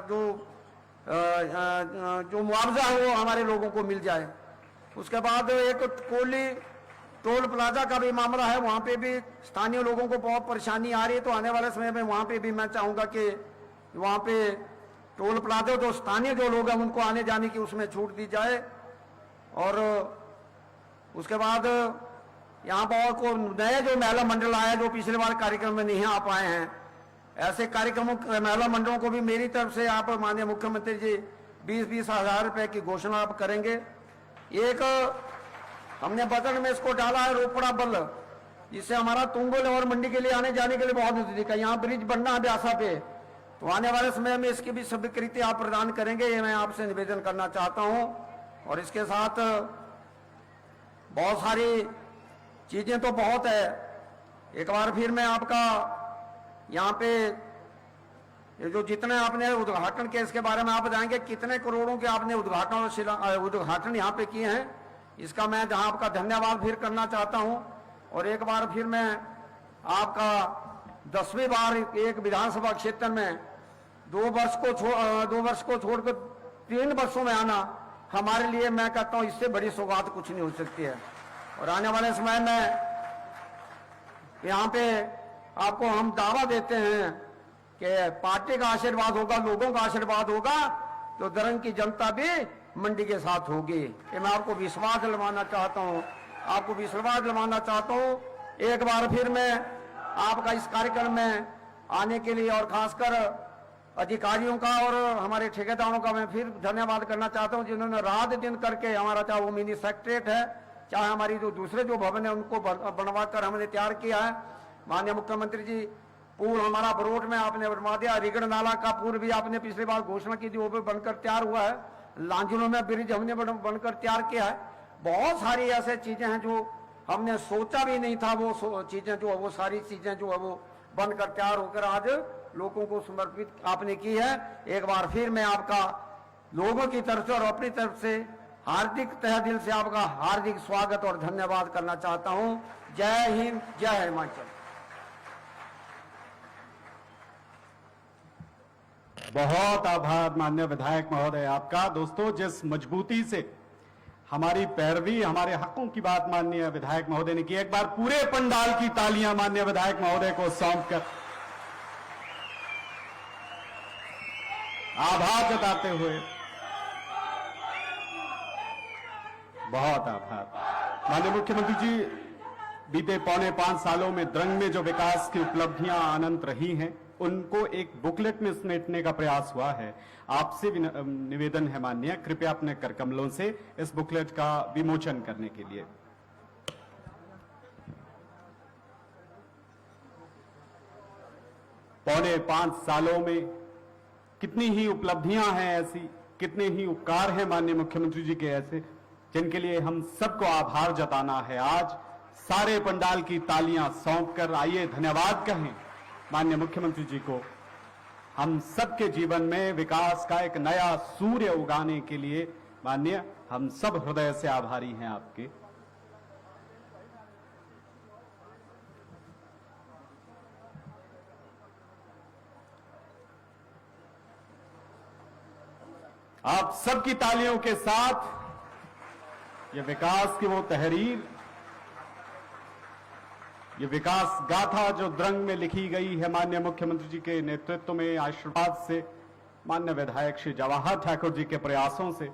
जो मुआवजा है वो हमारे लोगों को मिल जाए। उसके बाद एक कोली टोल प्लाजा का भी मामला है, वहां पे भी स्थानीय लोगों को बहुत परेशानी आ रही है। तो आने वाले समय में वहां पे भी मैं चाहूंगा कि वहां पे टोल प्लाजा जो स्थानीय जो लोग हैं उनको आने जाने की उसमें छूट दी जाए। और उसके बाद यहाँ बहुत को नए जो महिला मंडल आए जो पिछले बार कार्यक्रम में नहीं आ पाए हैं, ऐसे कार्यक्रमों महिला मंडलों को भी मेरी तरफ से आप माननीय मुख्यमंत्री जी 20-20 हजार रुपए की घोषणा आप करेंगे। एक हमने बजट में इसको डाला है रोपड़ा बल, जिससे हमारा तुंगल और मंडी के लिए आने जाने के लिए बहुत नजदीक है। यहाँ ब्रिज बनना है ब्यासा पे, तो आने वाले समय में इसकी भी स्वीकृति आप प्रदान करेंगे, ये मैं आपसे निवेदन करना चाहता हूँ। और इसके साथ बहुत सारी चीजें तो बहुत है, एक बार फिर मैं आपका यहाँ पे ये जो जितने आपने उद्घाटन के इसके बारे में आप बताएंगे कितने करोड़ों के आपने उद्घाटन यहाँ पे किए हैं, इसका मैं जहाँ आपका धन्यवाद फिर करना चाहता हूँ। और एक बार फिर मैं आपका 10वीं बार एक विधानसभा क्षेत्र में 2 वर्ष को छोड़कर 3 वर्षों में आना हमारे लिए, मैं कहता हूँ इससे बड़ी सौगात कुछ नहीं हो सकती है। और आने वाले समय में यहाँ पे आपको हम दावा देते हैं कि पार्टी का आशीर्वाद होगा, लोगों का आशीर्वाद होगा, तो दरंग की जनता भी मंडी के साथ होगी। ये मैं आपको विश्वास दिलवाना चाहता हूँ, आपको विश्वास दिलवाना चाहता हूँ। एक बार फिर मैं आपका इस कार्यक्रम में आने के लिए और खासकर अधिकारियों का और हमारे ठेकेदारों का मैं फिर धन्यवाद करना चाहता हूँ, जिन्होंने रात दिन करके हमारा चाहे वो मिनी सेक्रेटरीट है, चाहे हमारी जो दूसरे जो भवन है उनको बनवा कर हमने तैयार किया है। माननीय मुख्यमंत्री जी पुल हमारा बरोट में आपने बनवा दिया, रिगड़ नाला का पुल भी आपने पिछली बार घोषणा की थी, वो भी बनकर तैयार हुआ है। लांजुलों में ब्रिज हमने बनकर तैयार किया है। बहुत सारी ऐसे चीजें हैं जो हमने सोचा भी नहीं था, वो चीजें जो है वो सारी चीजें जो है वो बनकर तैयार होकर आज लोगों को समर्पित आपने की है। एक बार फिर मैं आपका लोगों की तरफ से और अपनी तरफ से हार्दिक तहे दिल से आपका हार्दिक स्वागत और धन्यवाद करना चाहता हूं। जय हिंद, जय हिमाचल। बहुत आभार माननीय विधायक महोदय आपका। दोस्तों, जिस मजबूती से हमारी पैरवी, हमारे हकों की बात माननीय विधायक महोदय ने की, एक बार पूरे पंडाल की तालियां माननीय विधायक महोदय को सौंप कर आभार जताते हुए, बहुत आभार। माननीय मुख्यमंत्री जी, बीते 4.25 सालों में द्रंग में जो विकास की उपलब्धियां अनंत रही हैं, उनको एक बुकलेट में समेटने का प्रयास हुआ है। आपसे निवेदन है माननीय, कृपया अपने करकमलों से इस बुकलेट का विमोचन करने के लिए। पौने 5 सालों में कितनी ही उपलब्धियां हैं ऐसी, कितने ही उपकार हैं माननीय मुख्यमंत्री जी के ऐसे, जिनके लिए हम सबको आभार जताना है। आज सारे पंडाल की तालियां सौंप कर आइए धन्यवाद कहें माननीय मुख्यमंत्री जी को। हम सबके जीवन में विकास का एक नया सूर्य उगाने के लिए माननीय हम सब हृदय से आभारी हैं आपके। आप सबकी तालियों के साथ ये विकास की वो तहरीर, ये विकास गाथा जो द्रंग में लिखी गई है माननीय मुख्यमंत्री जी के नेतृत्व में, आशीर्वाद से, माननीय विधायक श्री जवाहर ठाकुर जी के प्रयासों से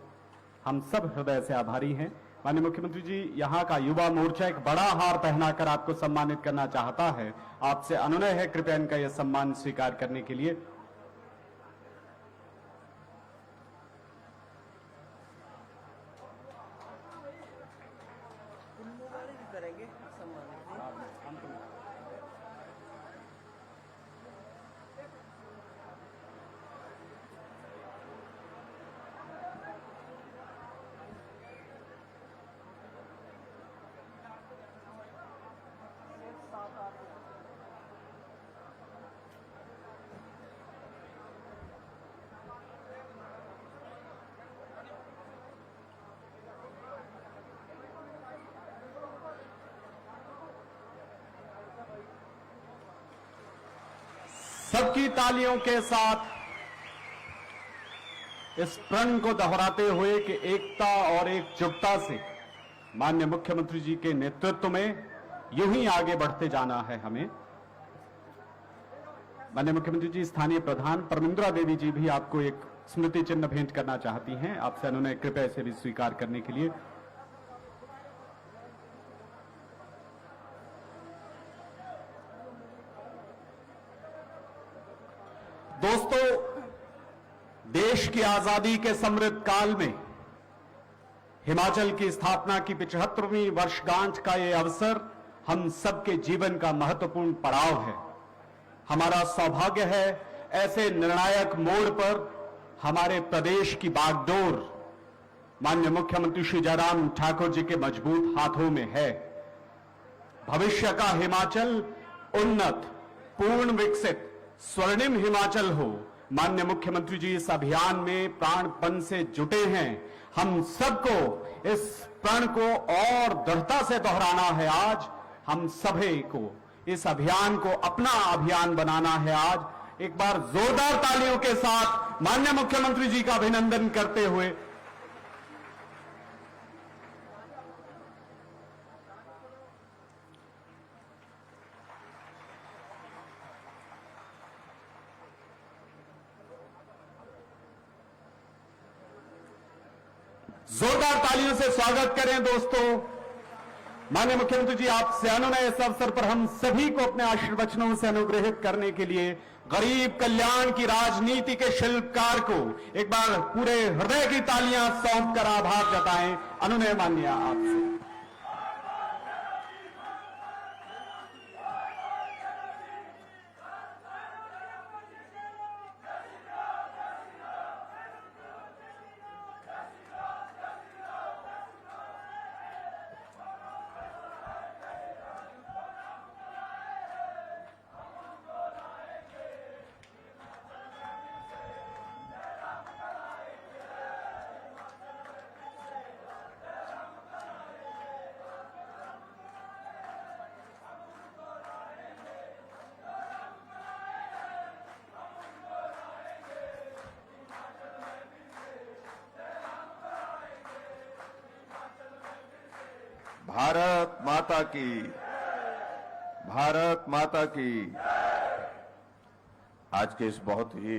हम सब हृदय से आभारी हैं। माननीय मुख्यमंत्री जी, यहाँ का युवा मोर्चा एक बड़ा हार पहनाकर आपको सम्मानित करना चाहता है। आपसे अनुनय है, कृपया इनका यह सम्मान स्वीकार करने के लिए। करेंगे। सबकी तालियों के साथ इस प्रण को दोहराते हुए कि एकता और एकजुटता से माननीय मुख्यमंत्री जी के नेतृत्व में यूं ही आगे बढ़ते जाना है हमें। माननीय मुख्यमंत्री जी, स्थानीय प्रधान परमिंद्रा देवी जी भी आपको एक स्मृति चिन्ह भेंट करना चाहती हैं। आपसे उन्होंने कृपया इसे भी स्वीकार करने के लिए। दोस्तों, देश की आजादी के समृद्ध काल में हिमाचल की स्थापना की 75वीं वर्षगांठ का यह अवसर हम सबके जीवन का महत्वपूर्ण पड़ाव है। हमारा सौभाग्य है ऐसे निर्णायक मोड़ पर हमारे प्रदेश की बागडोर माननीय मुख्यमंत्री श्री जयराम ठाकुर जी के मजबूत हाथों में है। भविष्य का हिमाचल उन्नत, पूर्ण विकसित, स्वर्णिम हिमाचल हो, माननीय मुख्यमंत्री जी इस अभियान में प्राणपण से जुटे हैं। हम सबको इस प्रण को और दृढ़ता से दोहराना है। आज हम सभी को इस अभियान को अपना अभियान बनाना है। आज एक बार जोरदार तालियों के साथ माननीय मुख्यमंत्री जी का अभिनंदन करते हुए जोरदार तालियों से स्वागत करें। दोस्तों, माननीय मुख्यमंत्री जी, आपसे अनुनय इस अवसर पर हम सभी को अपने आशीर्वचनों से अनुग्रहित करने के लिए गरीब कल्याण की राजनीति के शिल्पकार को एक बार पूरे हृदय की तालियां सौंप कर आभार जताएं। अनुनय माननीय आपसे। भारत माता की, भारत माता की। आज के इस बहुत ही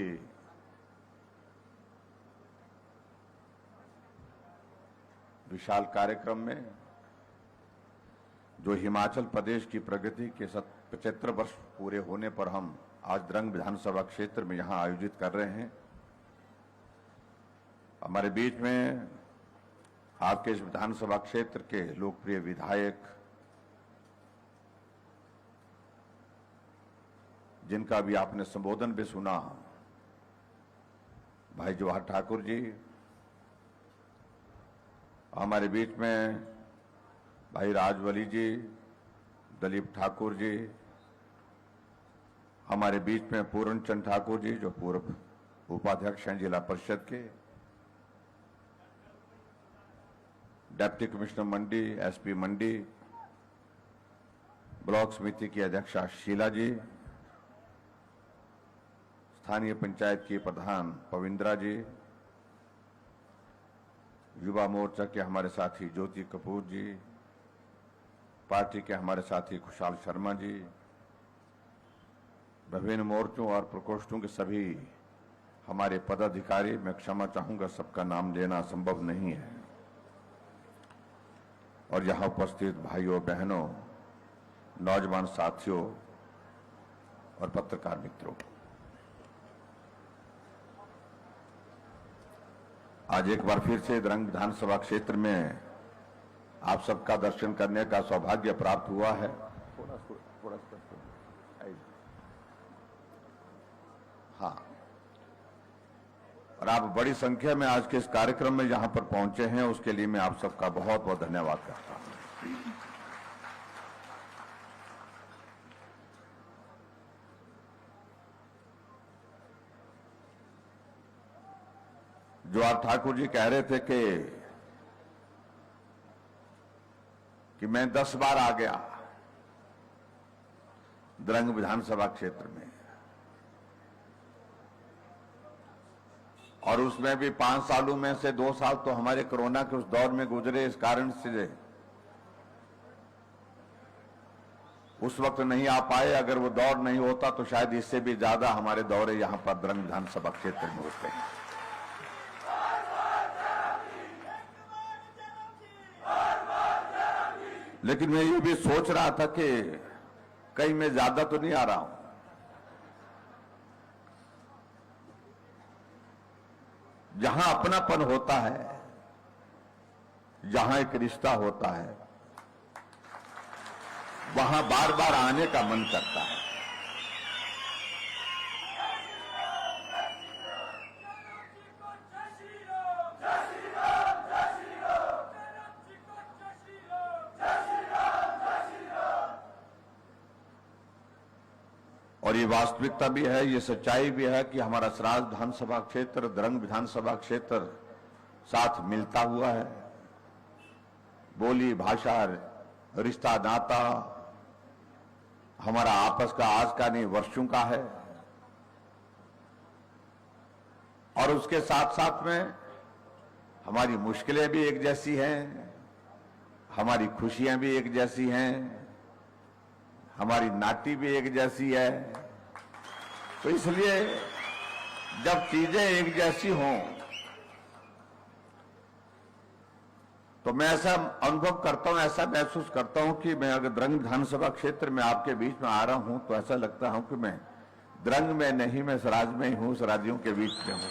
विशाल कार्यक्रम में जो हिमाचल प्रदेश की प्रगति के 75 वर्ष पूरे होने पर हम आज द्रंग विधानसभा क्षेत्र में यहां आयोजित कर रहे हैं। हमारे बीच में आपके इस विधानसभा क्षेत्र के लोकप्रिय विधायक, जिनका भी आपने संबोधन भी सुना, भाई जवाहर ठाकुर जी। हमारे बीच में भाई राजवली जी, दलीप ठाकुर जी। हमारे बीच में पूर्ण चंद ठाकुर जी, जो पूर्व उपाध्यक्ष हैं जिला परिषद के। डिप्टी कमिश्नर मंडी, एसपी मंडी, ब्लॉक समिति की अध्यक्षा शीला जी, स्थानीय पंचायत की प्रधान पविंद्रा जी, युवा मोर्चा के हमारे साथी ज्योति कपूर जी, पार्टी के हमारे साथी खुशहाल शर्मा जी, विभिन्न मोर्चों और प्रकोष्ठों के सभी हमारे पदाधिकारी। मैं क्षमा चाहूंगा, सबका नाम लेना संभव नहीं है। और यहां उपस्थित भाइयों बहनों, नौजवान साथियों और पत्रकार मित्रों, आज एक बार फिर से द्रंग विधानसभा क्षेत्र में आप सबका दर्शन करने का सौभाग्य प्राप्त हुआ है। थोड़ा हाँ, और आप बड़ी संख्या में आज के इस कार्यक्रम में यहां पर पहुंचे हैं, उसके लिए मैं आप सबका बहुत बहुत धन्यवाद करता हूं। जवाहर ठाकुर जी कह रहे थे कि मैं 10 बार आ गया द्रंग विधानसभा क्षेत्र में। और उसमें भी 5 सालों में से 2 साल तो हमारे कोरोना के उस दौर में गुजरे, इस कारण से उस वक्त नहीं आ पाए। अगर वो दौर नहीं होता तो शायद इससे भी ज्यादा हमारे दौरे यहां पर द्रंग विधानसभा क्षेत्र में होते हैं। लेकिन मैं ये भी सोच रहा था कि कहीं मैं ज्यादा तो नहीं आ रहा हूं। जहां अपनापन होता है, जहां एक रिश्ता होता है, वहां बार बार आने का मन करता है। और ये वास्तविकता भी है, ये सच्चाई भी है कि हमारा सराज विधानसभा क्षेत्र, द्रंग विधानसभा क्षेत्र साथ मिलता हुआ है। बोली, भाषा, रिश्ता, नाता हमारा आपस का आज का नहीं वर्षों का है। और उसके साथ साथ में हमारी मुश्किलें भी एक जैसी हैं, हमारी खुशियां भी एक जैसी हैं, हमारी नाटी भी एक जैसी है। तो इसलिए जब चीजें एक जैसी हों तो मैं ऐसा अनुभव करता हूं, ऐसा महसूस करता हूं कि मैं अगर द्रंग विधानसभा क्षेत्र में आपके बीच में आ रहा हूं तो ऐसा लगता हूं कि मैं द्रंग में नहीं, मैं सराज में ही हूं, सराजियों के बीच में हूं।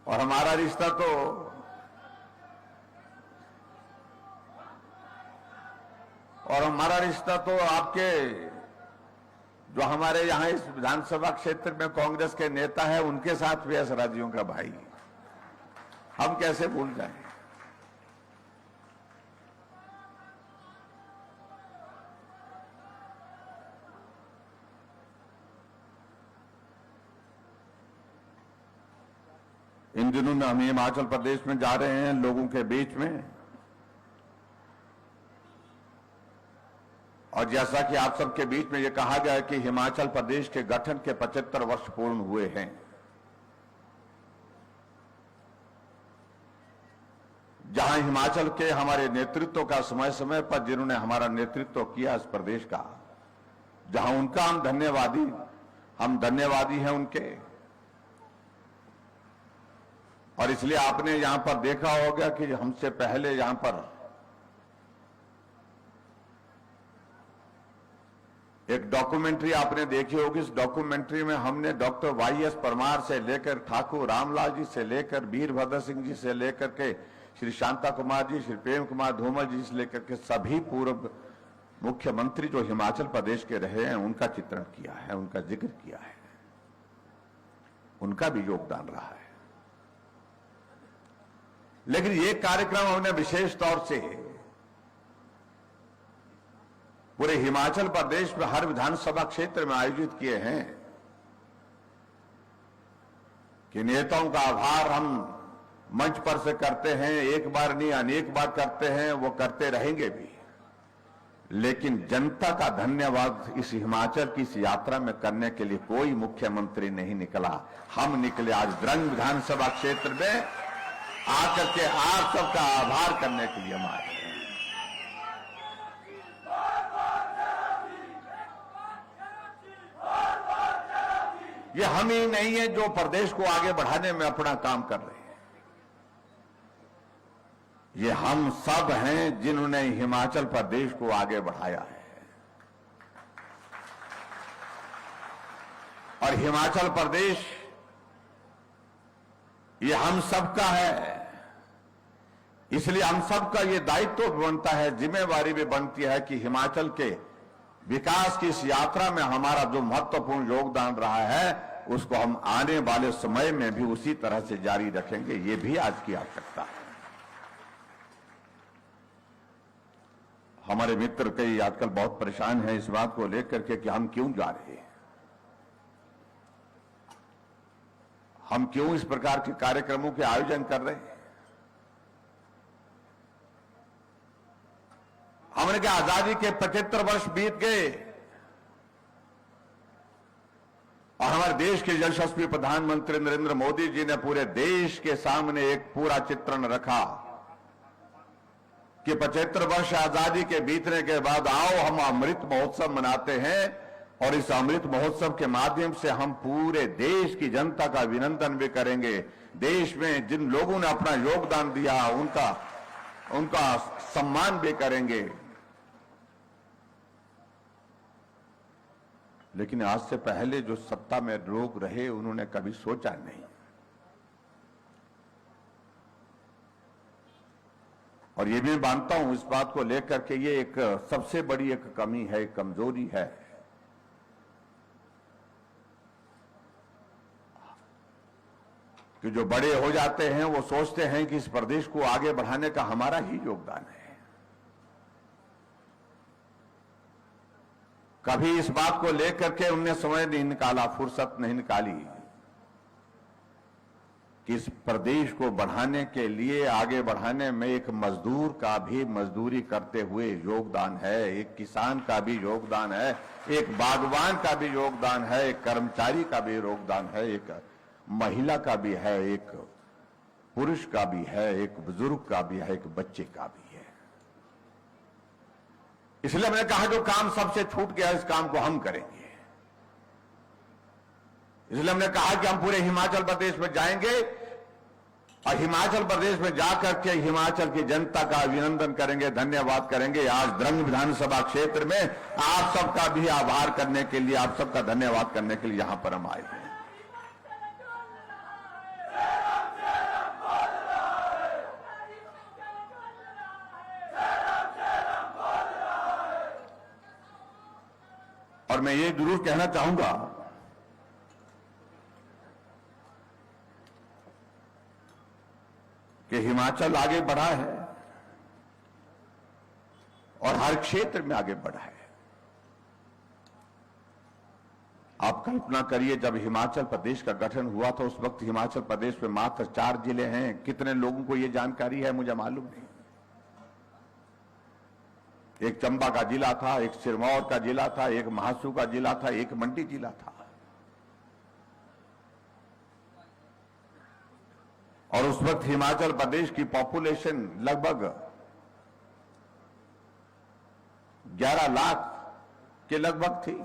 और हमारा रिश्ता तो आपके जो हमारे यहां इस विधानसभा क्षेत्र में कांग्रेस के नेता है उनके साथ भी है, सराजियों का भाई। हम कैसे भूल जाएं? इन दिनों में हम हिमाचल प्रदेश में जा रहे हैं, लोगों के बीच में। और जैसा कि आप सबके बीच में यह कहा गया है कि हिमाचल प्रदेश के गठन के 75 वर्ष पूर्ण हुए हैं। जहां हिमाचल के हमारे नेतृत्व का समय समय पर जिन्होंने हमारा नेतृत्व किया इस प्रदेश का, जहां उनका हम धन्यवादी हैं उनके। और इसलिए आपने यहां पर देखा होगा कि हमसे पहले यहां पर एक डॉक्यूमेंट्री आपने देखी होगी। इस डॉक्यूमेंट्री में हमने डॉक्टर वाई.एस. परमार से लेकर ठाकुर रामलाल जी से लेकर वीरभद्र सिंह जी से लेकर के श्री शांता कुमार जी, श्री प्रेम कुमार धूमल जी से लेकर के सभी पूर्व मुख्यमंत्री जो हिमाचल प्रदेश के रहे हैं उनका चित्रण किया है, उनका जिक्र किया है, उनका भी योगदान रहा है। लेकिन ये कार्यक्रम हमने विशेष तौर से पूरे हिमाचल प्रदेश में हर विधानसभा क्षेत्र में आयोजित किए हैं कि नेताओं का आभार हम मंच पर से करते हैं, एक बार नहीं अनेक बार करते हैं, वो करते रहेंगे भी। लेकिन जनता का धन्यवाद इस हिमाचल की इस यात्रा में करने के लिए कोई मुख्यमंत्री नहीं निकला। हम निकले आज द्रंग विधानसभा क्षेत्र में आकर के आप सबका आभार करने के लिए हमारे। ये हम ही नहीं है जो प्रदेश को आगे बढ़ाने में अपना काम कर रहे हैं, ये हम सब हैं जिन्होंने हिमाचल प्रदेश को आगे बढ़ाया है। और हिमाचल प्रदेश ये हम सबका है, इसलिए हम सबका ये दायित्व बनता है, जिम्मेवारी भी बनती है कि हिमाचल के विकास की इस यात्रा में हमारा जो महत्वपूर्ण योगदान रहा है उसको हम आने वाले समय में भी उसी तरह से जारी रखेंगे। ये भी आज की आवश्यकता है। हमारे मित्र कई आजकल बहुत परेशान हैं इस बात को लेकर के कि हम क्यों जा रहे हैं, हम क्यों इस प्रकार के कार्यक्रमों के आयोजन कर रहे हैं। हमने कहा आजादी के 75 वर्ष बीत गए और हमारे देश के यशस्वी प्रधानमंत्री नरेंद्र मोदी जी ने पूरे देश के सामने एक पूरा चित्रण रखा कि 75 वर्ष आजादी के बीतने के बाद आओ हम अमृत महोत्सव मनाते हैं और इस अमृत महोत्सव के माध्यम से हम पूरे देश की जनता का अभिनंदन भी करेंगे। देश में जिन लोगों ने अपना योगदान दिया उनका सम्मान भी करेंगे। लेकिन आज से पहले जो सत्ता में लोग रहे उन्होंने कभी सोचा नहीं और ये भी मानता हूं इस बात को लेकर के ये एक सबसे बड़ी एक कमी है, एक कमजोरी है कि जो बड़े हो जाते हैं वो सोचते हैं कि इस प्रदेश को आगे बढ़ाने का हमारा ही योगदान है। कभी इस बात को लेकर के उनने समय नहीं निकाला, फुर्सत नहीं निकाली कि इस प्रदेश को बढ़ाने के लिए, आगे बढ़ाने में एक मजदूर का भी मजदूरी करते हुए योगदान है, एक किसान का भी योगदान है, एक बागवान का भी योगदान है, एक कर्मचारी का भी योगदान है, एक महिला का भी है, एक पुरुष का भी है, एक बुजुर्ग का भी है, एक बच्चे का भी है। इसलिए मैंने कहा जो काम सबसे छूट गया इस काम को हम करेंगे। इसलिए हमने कहा कि हम पूरे हिमाचल प्रदेश में जाएंगे और हिमाचल प्रदेश में जाकर के हिमाचल की जनता का अभिनंदन करेंगे, धन्यवाद करेंगे। आज द्रंग विधानसभा क्षेत्र में आप सबका भी आभार करने के लिए, आप सबका धन्यवाद करने के लिए यहां पर हम आए हैं। और मैं ये जरूर कहना चाहूंगा कि हिमाचल आगे बढ़ा है और हर क्षेत्र में आगे बढ़ा है। आप कल्पना करिए जब हिमाचल प्रदेश का गठन हुआ था उस वक्त हिमाचल प्रदेश में मात्र 4 जिले हैं। कितने लोगों को यह जानकारी है मुझे मालूम नहीं। एक चंबा का जिला था, एक सिरमौर का जिला था, एक महासू का जिला था, एक मंडी जिला था। और उस वक्त हिमाचल प्रदेश की पॉपुलेशन लगभग 11 लाख के लगभग थी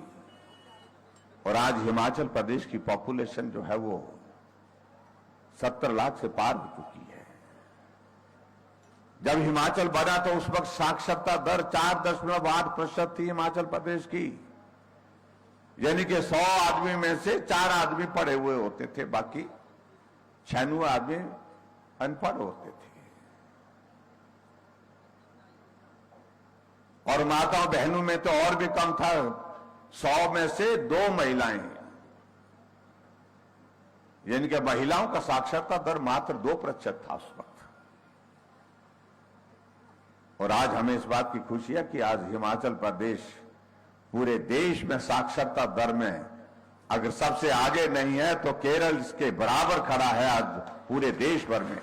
और आज हिमाचल प्रदेश की पॉपुलेशन जो है वो 70 लाख से पार हो चुकी है। जब हिमाचल बना तो उस वक्त साक्षरता दर 4.8% थी हिमाचल प्रदेश की, यानी कि 100 आदमी में से 4 आदमी पढ़े हुए होते थे, बाकी 96 आदमी अनपढ़ होते थे। और माताओं बहनों में तो और भी कम था, 100 में से 2 महिलाएं, यानी कि महिलाओं का साक्षरता दर मात्र 2% था उस वक्त। और आज हमें इस बात की खुशी है कि आज हिमाचल प्रदेश पूरे देश में साक्षरता दर में अगर सबसे आगे नहीं है तो केरल इसके बराबर खड़ा है आज पूरे देश भर में।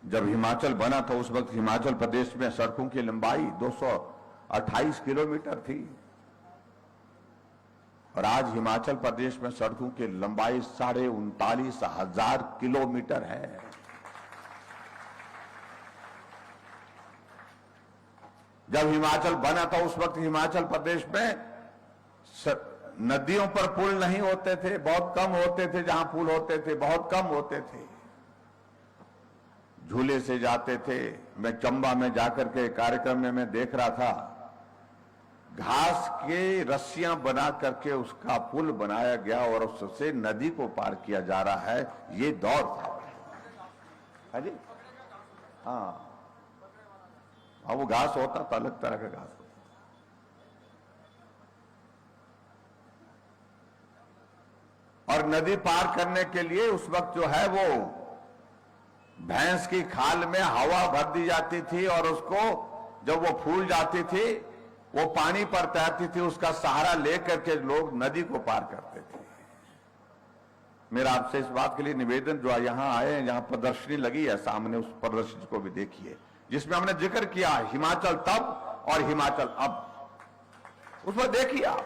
जब हिमाचल बना था उस वक्त हिमाचल प्रदेश में सड़कों की लंबाई 228 किलोमीटर थी और आज हिमाचल प्रदेश में सड़कों की लंबाई 39,500 किलोमीटर है। जब हिमाचल बना था उस वक्त हिमाचल प्रदेश में नदियों पर पुल नहीं होते थे, बहुत कम होते थे, जहां पुल होते थे बहुत कम होते थे, झूले से जाते थे। मैं चंबा में जाकर के कार्यक्रम में मैं देख रहा था, घास के रस्सियां बना करके उसका पुल बनाया गया और उससे नदी को पार किया जा रहा है। ये दौर था। हाँ जी, हाँ, वो घास होता था, अलग तरह का घास होता। और नदी पार करने के लिए उस वक्त जो है वो भैंस की खाल में हवा भर दी जाती थी और उसको जब वो फूल जाती थी वो पानी पर तैरती थी, उसका सहारा लेकर के लोग नदी को पार करते थे। मेरा आपसे इस बात के लिए निवेदन, जो यहां आए हैं, जहां प्रदर्शनी लगी है सामने, उस प्रदर्शनी को भी देखिए, जिसमें हमने जिक्र किया हिमाचल तब और हिमाचल अब, उसमें देखिए आप।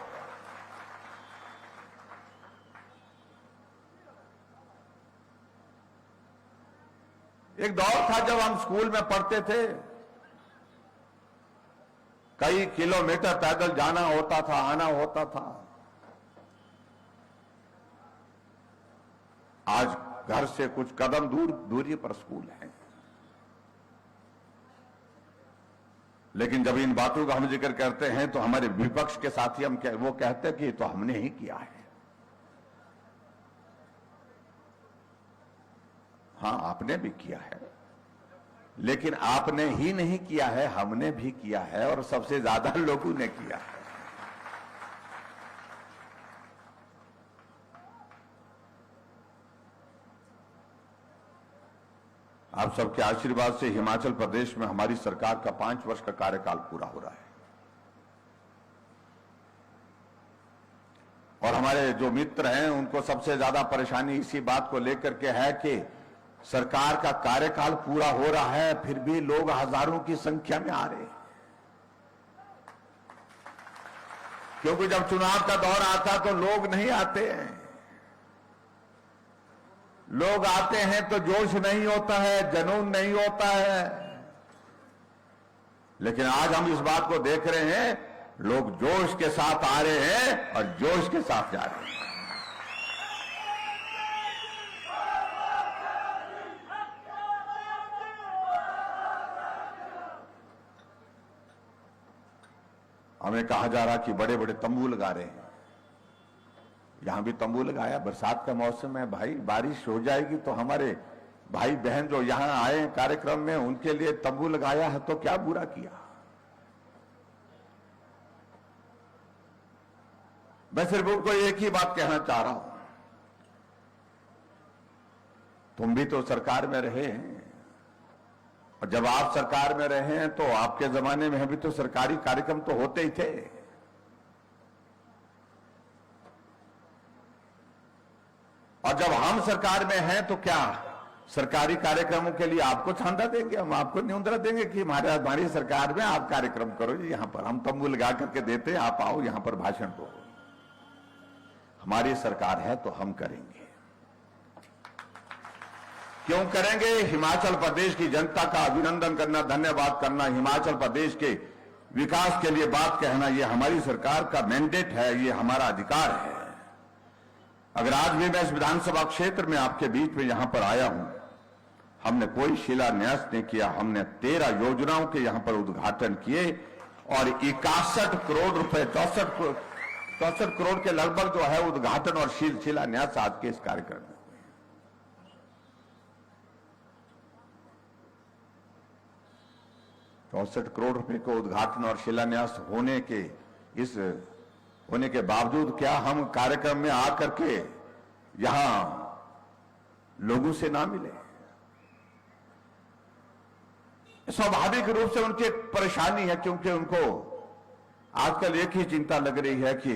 एक दौर था जब हम स्कूल में पढ़ते थे, कई किलोमीटर पैदल जाना होता था, आना होता था। आज घर से कुछ कदम दूरी पर स्कूल है। लेकिन जब इन बातों का हम जिक्र करते हैं तो हमारे विपक्ष के साथी वो कहते हैं कि तो हमने ही किया है। हां, आपने भी किया है, लेकिन आपने ही नहीं किया है, हमने भी किया है, और सबसे ज्यादा लोगों ने किया है। आप सबके आशीर्वाद से हिमाचल प्रदेश में हमारी सरकार का 5 वर्ष का कार्यकाल पूरा हो रहा है। और हमारे जो मित्र हैं उनको सबसे ज्यादा परेशानी इसी बात को लेकर के है कि सरकार का कार्यकाल पूरा हो रहा है, फिर भी लोग हजारों की संख्या में आ रहे हैं। क्योंकि जब चुनाव का दौर आता तो लोग नहीं आते हैं। लोग आते हैं तो जोश नहीं होता है, जुनून नहीं होता है। लेकिन आज हम इस बात को देख रहे हैं, लोग जोश के साथ आ रहे हैं और जोश के साथ जा रहे हैं। हमें कहा जा रहा कि बड़े बड़े तंबू लगा रहे हैं। यहां भी तंबू लगाया, बरसात का मौसम है भाई, बारिश हो जाएगी तो हमारे भाई बहन जो यहां आए कार्यक्रम में उनके लिए तंबू लगाया है, तो क्या बुरा किया। मैं सिर्फ उनको एक ही बात कहना चाह रहा हूं, तुम भी तो सरकार में रहे हैं, और जब आप सरकार में रहे हैं तो आपके जमाने में भी तो सरकारी कार्यक्रम तो होते ही थे। और जब हम सरकार में हैं तो क्या सरकारी कार्यक्रमों के लिए आपको छांदा देंगे, हम आपको न्यूनतरा देंगे कि हमारी सरकार में आप कार्यक्रम करो जी, यहां पर हम तंबू लगा करके देते हैं, आप आओ यहां पर भाषण दो। हमारी सरकार है तो हम करेंगे। क्यों करेंगे? हिमाचल प्रदेश की जनता का अभिनंदन करना, धन्यवाद करना, हिमाचल प्रदेश के विकास के लिए बात कहना, यह हमारी सरकार का मैंडेट है, यह हमारा अधिकार है। अगर आज भी मैं इस विधानसभा क्षेत्र में आपके बीच में यहां पर आया हूं, हमने कोई शिलान्यास नहीं किया, हमने 13 योजनाओं के यहां पर उद्घाटन किए और 61 करोड़ रुपए, 64 करोड़ के लगभग जो है उद्घाटन और शिलान्यास आज के इस कार्यक्रम में। 64 करोड़ रुपए को उद्घाटन और शिलान्यास होने के बावजूद क्या हम कार्यक्रम में आकर के यहां लोगों से ना मिले? स्वाभाविक रूप से उनकी परेशानी है, क्योंकि उनको आजकल एक ही चिंता लग रही है कि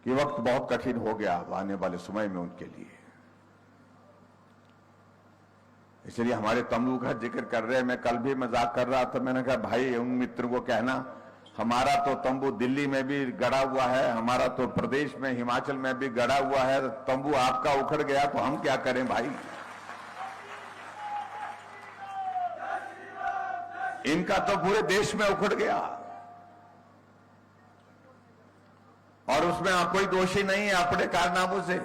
वक्त बहुत कठिन हो गया आने वाले समय में उनके लिए। इसलिए हमारे तंबू का जिक्र कर रहे हैं। मैं कल भी मजाक कर रहा था, मैंने कहा भाई उन मित्रों को कहना हमारा तो तंबू दिल्ली में भी गड़ा हुआ है, हमारा तो प्रदेश में हिमाचल में भी गड़ा हुआ है, तंबू आपका उखड़ गया तो हम क्या करें भाई। इनका तो पूरे देश में उखड़ गया और उसमें आप कोई दोषी नहीं है अपने कारनामों से।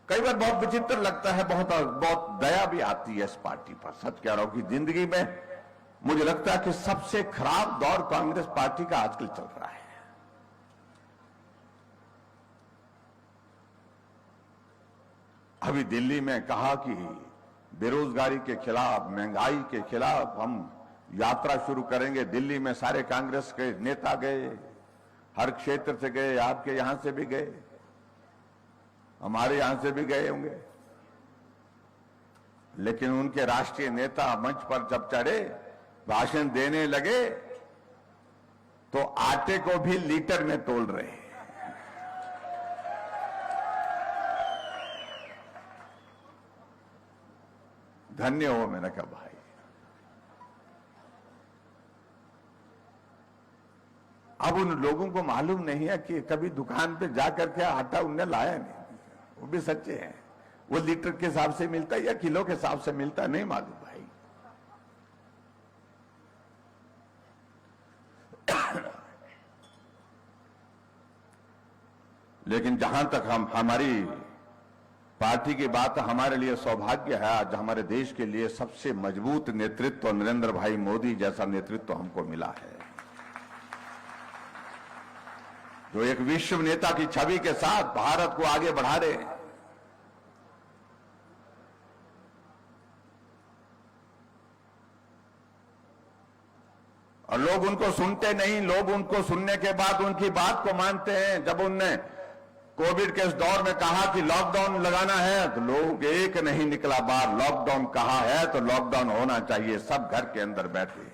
कई बार बहुत विचित्र लगता है, बहुत दया भी आती है इस पार्टी पर। सच कह रहा हूं कि जिंदगी में मुझे लगता है कि सबसे खराब दौर कांग्रेस पार्टी का आजकल चल रहा है। अभी दिल्ली में कहा कि बेरोजगारी के खिलाफ, महंगाई के खिलाफ हम यात्रा शुरू करेंगे। दिल्ली में सारे कांग्रेस के नेता गए, हर क्षेत्र से गए, आपके यहां से भी गए, हमारे यहां से भी गए होंगे। लेकिन उनके राष्ट्रीय नेता मंच पर जब चढ़े, भाषण देने लगे तो आटे को भी लीटर में तोल रहे हैं। धन्य हो मैंने कहा भाई। अब उन लोगों को मालूम नहीं है कि कभी दुकान पे जाकर के आटा उनने लाया नहीं, वो भी सच्चे हैं। वो लीटर के हिसाब से मिलता है या किलो के हिसाब से मिलता है, नहीं मालूम भाई। लेकिन जहां तक हमारी पार्टी की बात, हमारे लिए सौभाग्य है आज हमारे देश के लिए सबसे मजबूत नेतृत्व नरेंद्र भाई मोदी जैसा नेतृत्व हमको मिला है, जो एक विश्व नेता की छवि के साथ भारत को आगे बढ़ा रहे हैं। और लोग उनको सुनते नहीं, लोग उनको सुनने के बाद उनकी बात को मानते हैं। जब उनने कोविड के इस दौर में कहा कि लॉकडाउन लगाना है, तो लोग एक नहीं निकला बाहर। लॉकडाउन कहा है तो लॉकडाउन होना चाहिए, सब घर के अंदर बैठे।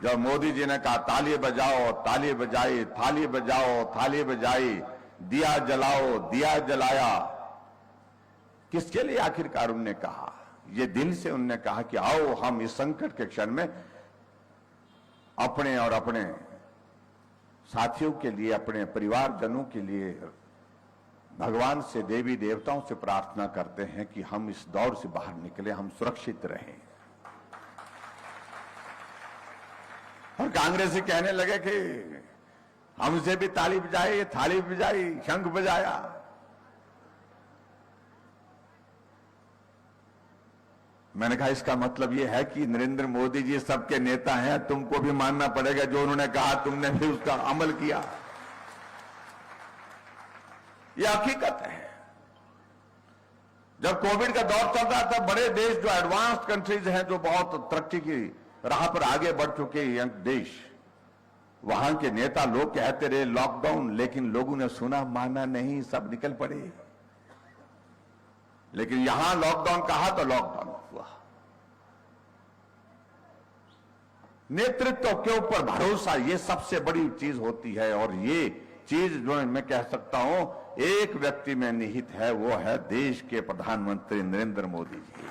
जब मोदी जी ने कहा ताली बजाओ, ताली बजाई, थाली बजाओ, थाली बजाई, दिया जलाओ, दिया जलाया, किसके लिए आखिरकार उनने कहा? ये दिल से उनने कहा कि आओ हम इस संकट के क्षण में अपने और अपने साथियों के लिए, अपने परिवारजनों के लिए भगवान से, देवी देवताओं से प्रार्थना करते हैं कि हम इस दौर से बाहर निकले, हम सुरक्षित रहें। और कांग्रेसी कहने लगे कि हमसे भी ताली बजाई, थाली बजाई, शंख बजाया। मैंने कहा इसका मतलब यह है कि नरेंद्र मोदी जी सबके नेता हैं, तुमको भी मानना पड़ेगा जो उन्होंने कहा, तुमने भी उसका अमल किया। यह हकीकत है। जब कोविड का दौर चल रहा था, बड़े देश जो एडवांस्ड कंट्रीज हैं, जो बहुत तरक्की की राह पर आगे बढ़ चुके यंग देश, वहां के नेता लोग कहते रहे लॉकडाउन, लेकिन लोगों ने सुना, माना नहीं, सब निकल पड़े। लेकिन यहां लॉकडाउन कहा तो लॉकडाउन हुआ। नेतृत्व के ऊपर भरोसा, ये सबसे बड़ी चीज होती है। और ये चीज जो मैं कह सकता हूं एक व्यक्ति में निहित है, वो है देश के प्रधानमंत्री नरेंद्र मोदी जी।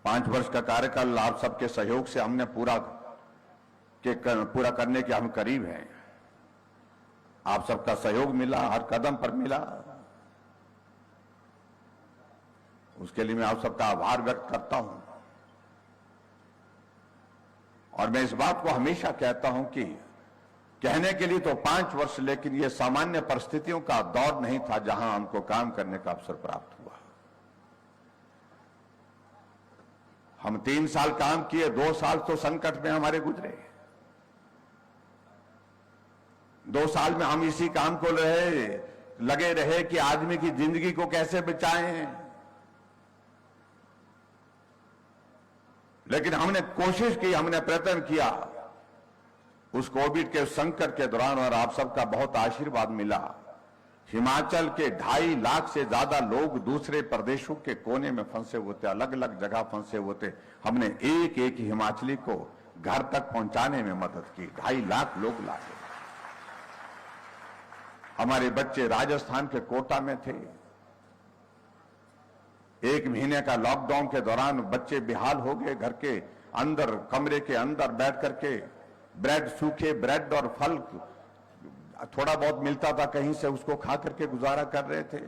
पांच वर्ष का कार्यकाल आप सबके सहयोग से हमने पूरा करने के हम करीब हैं। आप सबका सहयोग मिला, हर कदम पर मिला, उसके लिए मैं आप सबका आभार व्यक्त करता हूं। और मैं इस बात को हमेशा कहता हूं कि कहने के लिए तो 5 वर्ष, लेकिन यह सामान्य परिस्थितियों का दौर नहीं था जहां हमको काम करने का अवसर प्राप्त हुआ। हम 3 साल काम किए, 2 साल तो संकट में हमारे गुजरे। 2 साल में हम इसी काम को लगे रहे कि आदमी की जिंदगी को कैसे बचाएं। लेकिन हमने कोशिश की, हमने प्रयत्न किया उस कोविड के संकट के दौरान, और आप सबका बहुत आशीर्वाद मिला। हिमाचल के 2.5 लाख से ज्यादा लोग दूसरे प्रदेशों के कोने में फंसे हुए थे, अलग अलग जगह फंसे हुए थे। हमने एक एक हिमाचली को घर तक पहुंचाने में मदद की। 2.5 लाख लोग लाए। हमारे बच्चे राजस्थान के कोटा में थे। 1 महीने का लॉकडाउन के दौरान बच्चे बेहाल हो गए। घर के अंदर, कमरे के अंदर बैठ करके ब्रेड, सूखे ब्रेड और फल थोड़ा बहुत मिलता था कहीं से, उसको खा करके गुजारा कर रहे थे।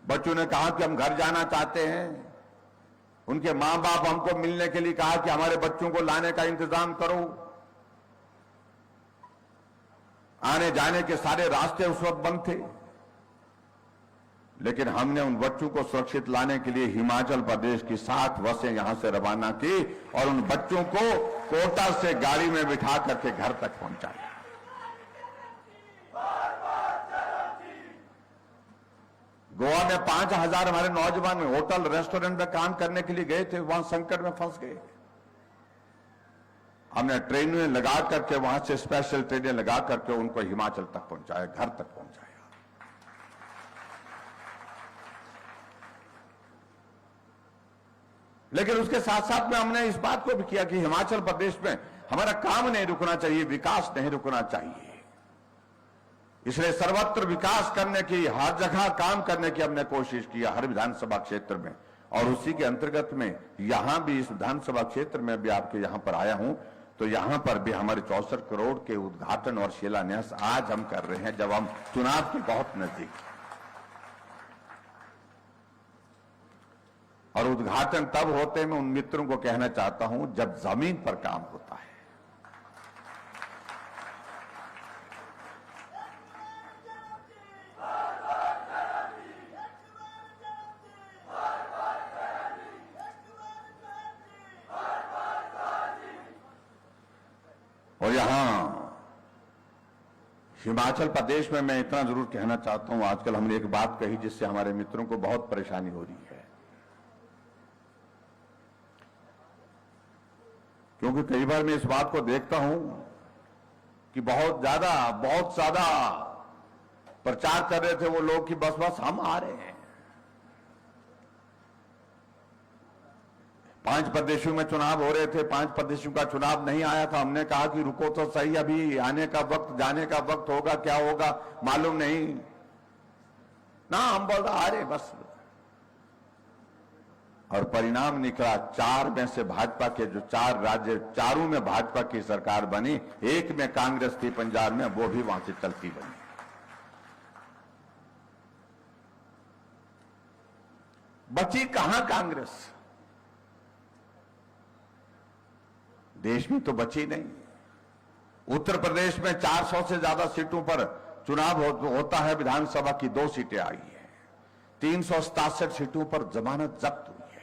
बच्चों ने कहा कि हम घर जाना चाहते हैं। उनके मां बाप हमको मिलने के लिए कहा कि हमारे बच्चों को लाने का इंतजाम करो। आने जाने के सारे रास्ते उस वक्त बंद थे, लेकिन हमने उन बच्चों को सुरक्षित लाने के लिए हिमाचल प्रदेश की 60 बसें यहां से रवाना की और उन बच्चों को कोटा से गाड़ी में बिठा करके घर तक पहुंचाया। गोवा में 5,000 हमारे नौजवान होटल रेस्टोरेंट में काम करने के लिए गए थे, वहां संकट में फंस गए। हमने ट्रेनें लगा करके, वहां से स्पेशल ट्रेनें लगा करके उनको हिमाचल तक पहुंचाया, घर तक पहुंचाया। लेकिन उसके साथ साथ में हमने इस बात को भी किया कि हिमाचल प्रदेश में हमारा काम नहीं रुकना चाहिए, विकास नहीं रुकना चाहिए। इसलिए सर्वत्र विकास करने की, हर जगह काम करने की हमने कोशिश की, हर विधानसभा क्षेत्र में। और उसी के अंतर्गत में यहां भी, इस विधानसभा क्षेत्र में भी आपके यहां पर आया हूं, तो यहां पर भी हमारे 64 करोड़ के उद्घाटन और शिलान्यास आज हम कर रहे हैं, जब हम चुनाव के बहुत नजदीक। और उद्घाटन तब होते हैं, मैं उन मित्रों को कहना चाहता हूं, जब जमीन पर काम होता है। और यहां हिमाचल प्रदेश में मैं इतना जरूर कहना चाहता हूं, आजकल हमने एक बात कही जिससे हमारे मित्रों को बहुत परेशानी हो रही है, क्योंकि कई बार मैं इस बात को देखता हूं कि बहुत ज्यादा प्रचार कर रहे थे वो लोग कि बस हम आ रहे हैं। 5 प्रदेशों में चुनाव हो रहे थे, 5 प्रदेशों का चुनाव नहीं आया था। हमने कहा कि रुको तो सही, अभी आने का वक्त, जाने का वक्त होगा, क्या होगा मालूम नहीं ना। हम बोल रहे आ रहे बस। और परिणाम निकला, 4 में से भाजपा के जो 4 राज्य, चारों में भाजपा की सरकार बनी, 1 में कांग्रेस थी पंजाब में, वो भी वहां से चलती बनी। बची कहां कांग्रेस? देश में तो बची नहीं। उत्तर प्रदेश में 400 से ज्यादा सीटों पर चुनाव होता है, विधानसभा की 2 सीटें आई है। 367 सीटों पर जमानत जब्त हुई है।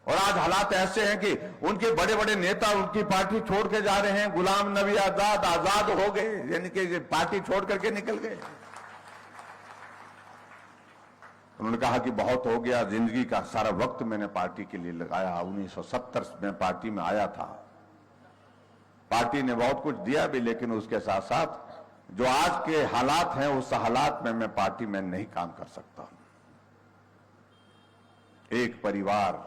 और आज हालात ऐसे हैं कि उनके बड़े बड़े नेता उनकी पार्टी छोड़ के जा रहे हैं। गुलाम नबी आजाद हो गए, यानी कि पार्टी छोड़ करके निकल गए। उन्होंने कहा कि बहुत हो गया, जिंदगी का सारा वक्त मैंने पार्टी के लिए लगाया। 1970 में पार्टी में आया था, पार्टी ने बहुत कुछ दिया भी, लेकिन उसके साथ साथ जो आज के हालात हैं, उस हालात में मैं पार्टी में नहीं काम कर सकता। एक परिवार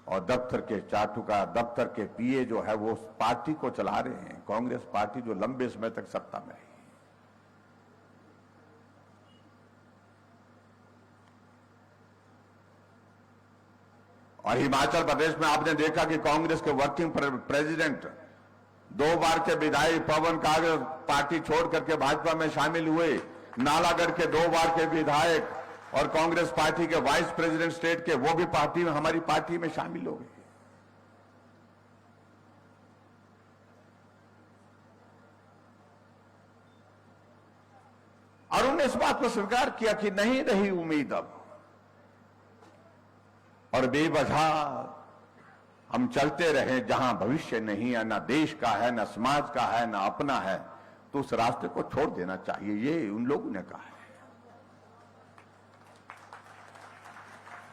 और दफ्तर के चाटुका, दफ्तर के पीए जो है वो पार्टी को चला रहे हैं। कांग्रेस पार्टी जो लंबे समय तक सत्ता में है। और हिमाचल प्रदेश में आपने देखा कि कांग्रेस के वर्किंग प्रेसिडेंट 2 बार के विधायक पवन कागज पार्टी छोड़ करके भाजपा में शामिल हुए। नालागढ़ के 2 बार के विधायक और कांग्रेस पार्टी के वाइस प्रेसिडेंट स्टेट के, वो भी पार्टी में, हमारी पार्टी में शामिल हो गए। और उन्होंने इस बात को स्वीकार किया कि नहीं रही उम्मीद अब, और बेवजह हम चलते रहे जहां भविष्य नहीं है, ना देश का है, ना समाज का है, ना अपना है, तो उस रास्ते को छोड़ देना चाहिए, ये उन लोगों ने कहा है।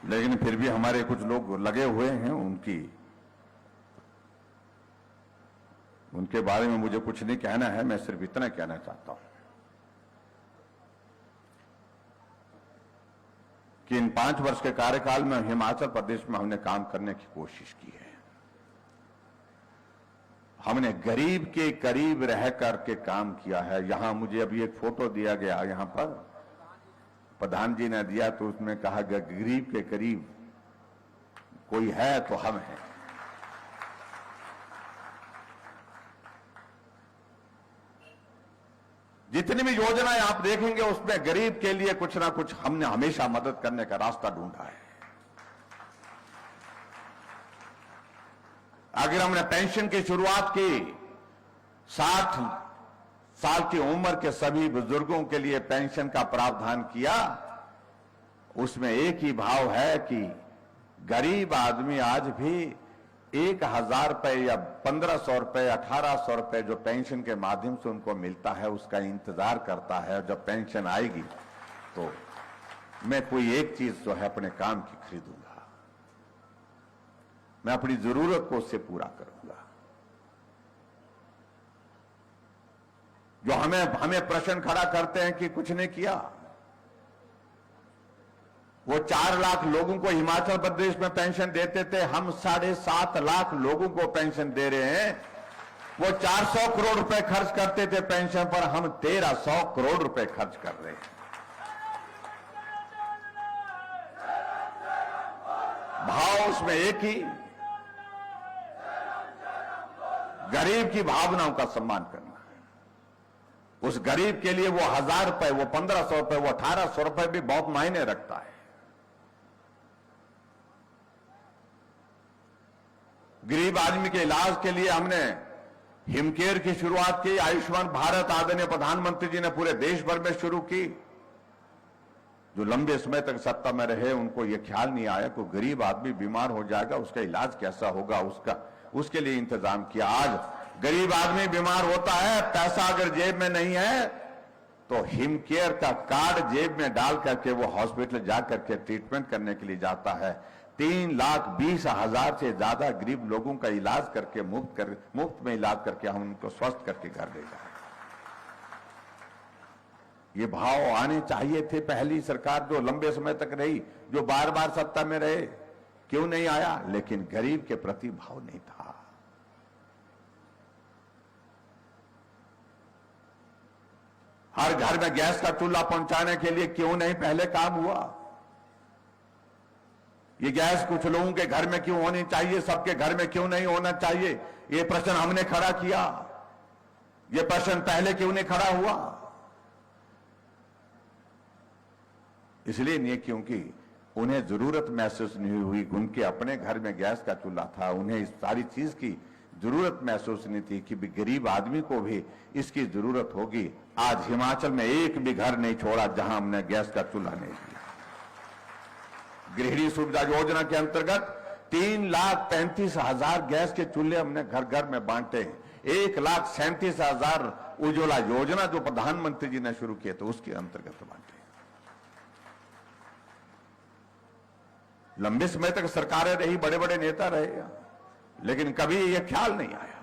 लेकिन फिर भी हमारे कुछ लोग लगे हुए हैं, उनके बारे में मुझे कुछ नहीं कहना है। मैं सिर्फ इतना कहना चाहता हूं कि इन 5 वर्ष के कार्यकाल में हिमाचल प्रदेश में हमने काम करने की कोशिश की है। हमने गरीब के करीब रह करके काम किया है। यहां मुझे अभी एक फोटो दिया गया, यहां पर प्रधान जी ने दिया, तो उसमें कहा गया गरीब के करीब कोई है तो हम हैं। जितनी भी योजनाएं आप देखेंगे उसमें गरीब के लिए कुछ ना कुछ हमने हमेशा मदद करने का रास्ता ढूंढा है। अगर हमने पेंशन की शुरुआत की, 60 साल की उम्र के सभी बुजुर्गों के लिए पेंशन का प्रावधान किया, उसमें एक ही भाव है कि गरीब आदमी आज भी 1000 रुपए या 1500 रुपए, 1800 रुपए जो पेंशन के माध्यम से उनको मिलता है, उसका इंतजार करता है। जब पेंशन आएगी तो मैं कोई एक चीज जो है अपने काम की खरीदूंगा, मैं अपनी जरूरत को उससे पूरा करूंगा। जो हमें प्रश्न खड़ा करते हैं कि कुछ नहीं किया। वो 4 लाख लोगों को हिमाचल प्रदेश में पेंशन देते थे, हम 7.5 लाख लोगों को पेंशन दे रहे हैं। वो 400 करोड़ रुपए खर्च करते थे पेंशन पर, हम 1300 करोड़ रुपए खर्च कर रहे हैं। भाव उसमें एक ही, गरीब की भावनाओं का सम्मान करना है। उस गरीब के लिए वो 1000 रुपए, वो 1500 रुपए, वो 1800 रुपए भी बहुत मायने रखता है। गरीब आदमी के इलाज के लिए हमने हिमकेयर की शुरुआत की। आयुष्मान भारत आदरणीय प्रधानमंत्री जी ने पूरे देश भर में शुरू की। जो लंबे समय तक सत्ता में रहे उनको यह ख्याल नहीं आया कि गरीब आदमी बीमार हो जाएगा, उसका इलाज कैसा होगा, उसके लिए इंतजाम किया। आज गरीब आदमी बीमार होता है, पैसा अगर जेब में नहीं है तो हिमकेयर का कार्ड जेब में डाल करके वो हॉस्पिटल जाकर के ट्रीटमेंट करने के लिए जाता है। 3,20,000 से ज्यादा गरीब लोगों का इलाज करके मुफ्त में इलाज करके हम उनको स्वस्थ करके घर ले जाए। ये भाव आने चाहिए थे। पहली सरकार जो लंबे समय तक रही, जो बार बार सत्ता में रहे, क्यों नहीं आया? लेकिन गरीब के प्रति भाव नहीं था। हर घर में गैस का चूल्हा पहुंचाने के लिए क्यों नहीं पहले काम हुआ? ये गैस कुछ लोगों के घर में क्यों होनी चाहिए, सबके घर में क्यों नहीं होना चाहिए? ये प्रश्न हमने खड़ा किया। ये प्रश्न पहले क्यों नहीं खड़ा हुआ? इसलिए नहीं क्योंकि उन्हें जरूरत महसूस नहीं हुई। उनके अपने घर में गैस का चूल्हा था, उन्हें इस सारी चीज की जरूरत महसूस नहीं थी कि गरीब आदमी को भी इसकी जरूरत होगी। आज हिमाचल में एक भी घर नहीं छोड़ा जहां हमने गैस का चूल्हा नहीं दिया। गृहिणी सुविधा योजना के अंतर्गत 3,35,000 गैस के चूल्हे हमने घर घर में बांटे। 1,37,000 उज्ज्वला योजना जो प्रधानमंत्री जी ने शुरू किए थे उसके अंतर्गत बांटे। लंबे समय तक सरकारें रही, बड़े बड़े नेता रहे, लेकिन कभी यह ख्याल नहीं आया।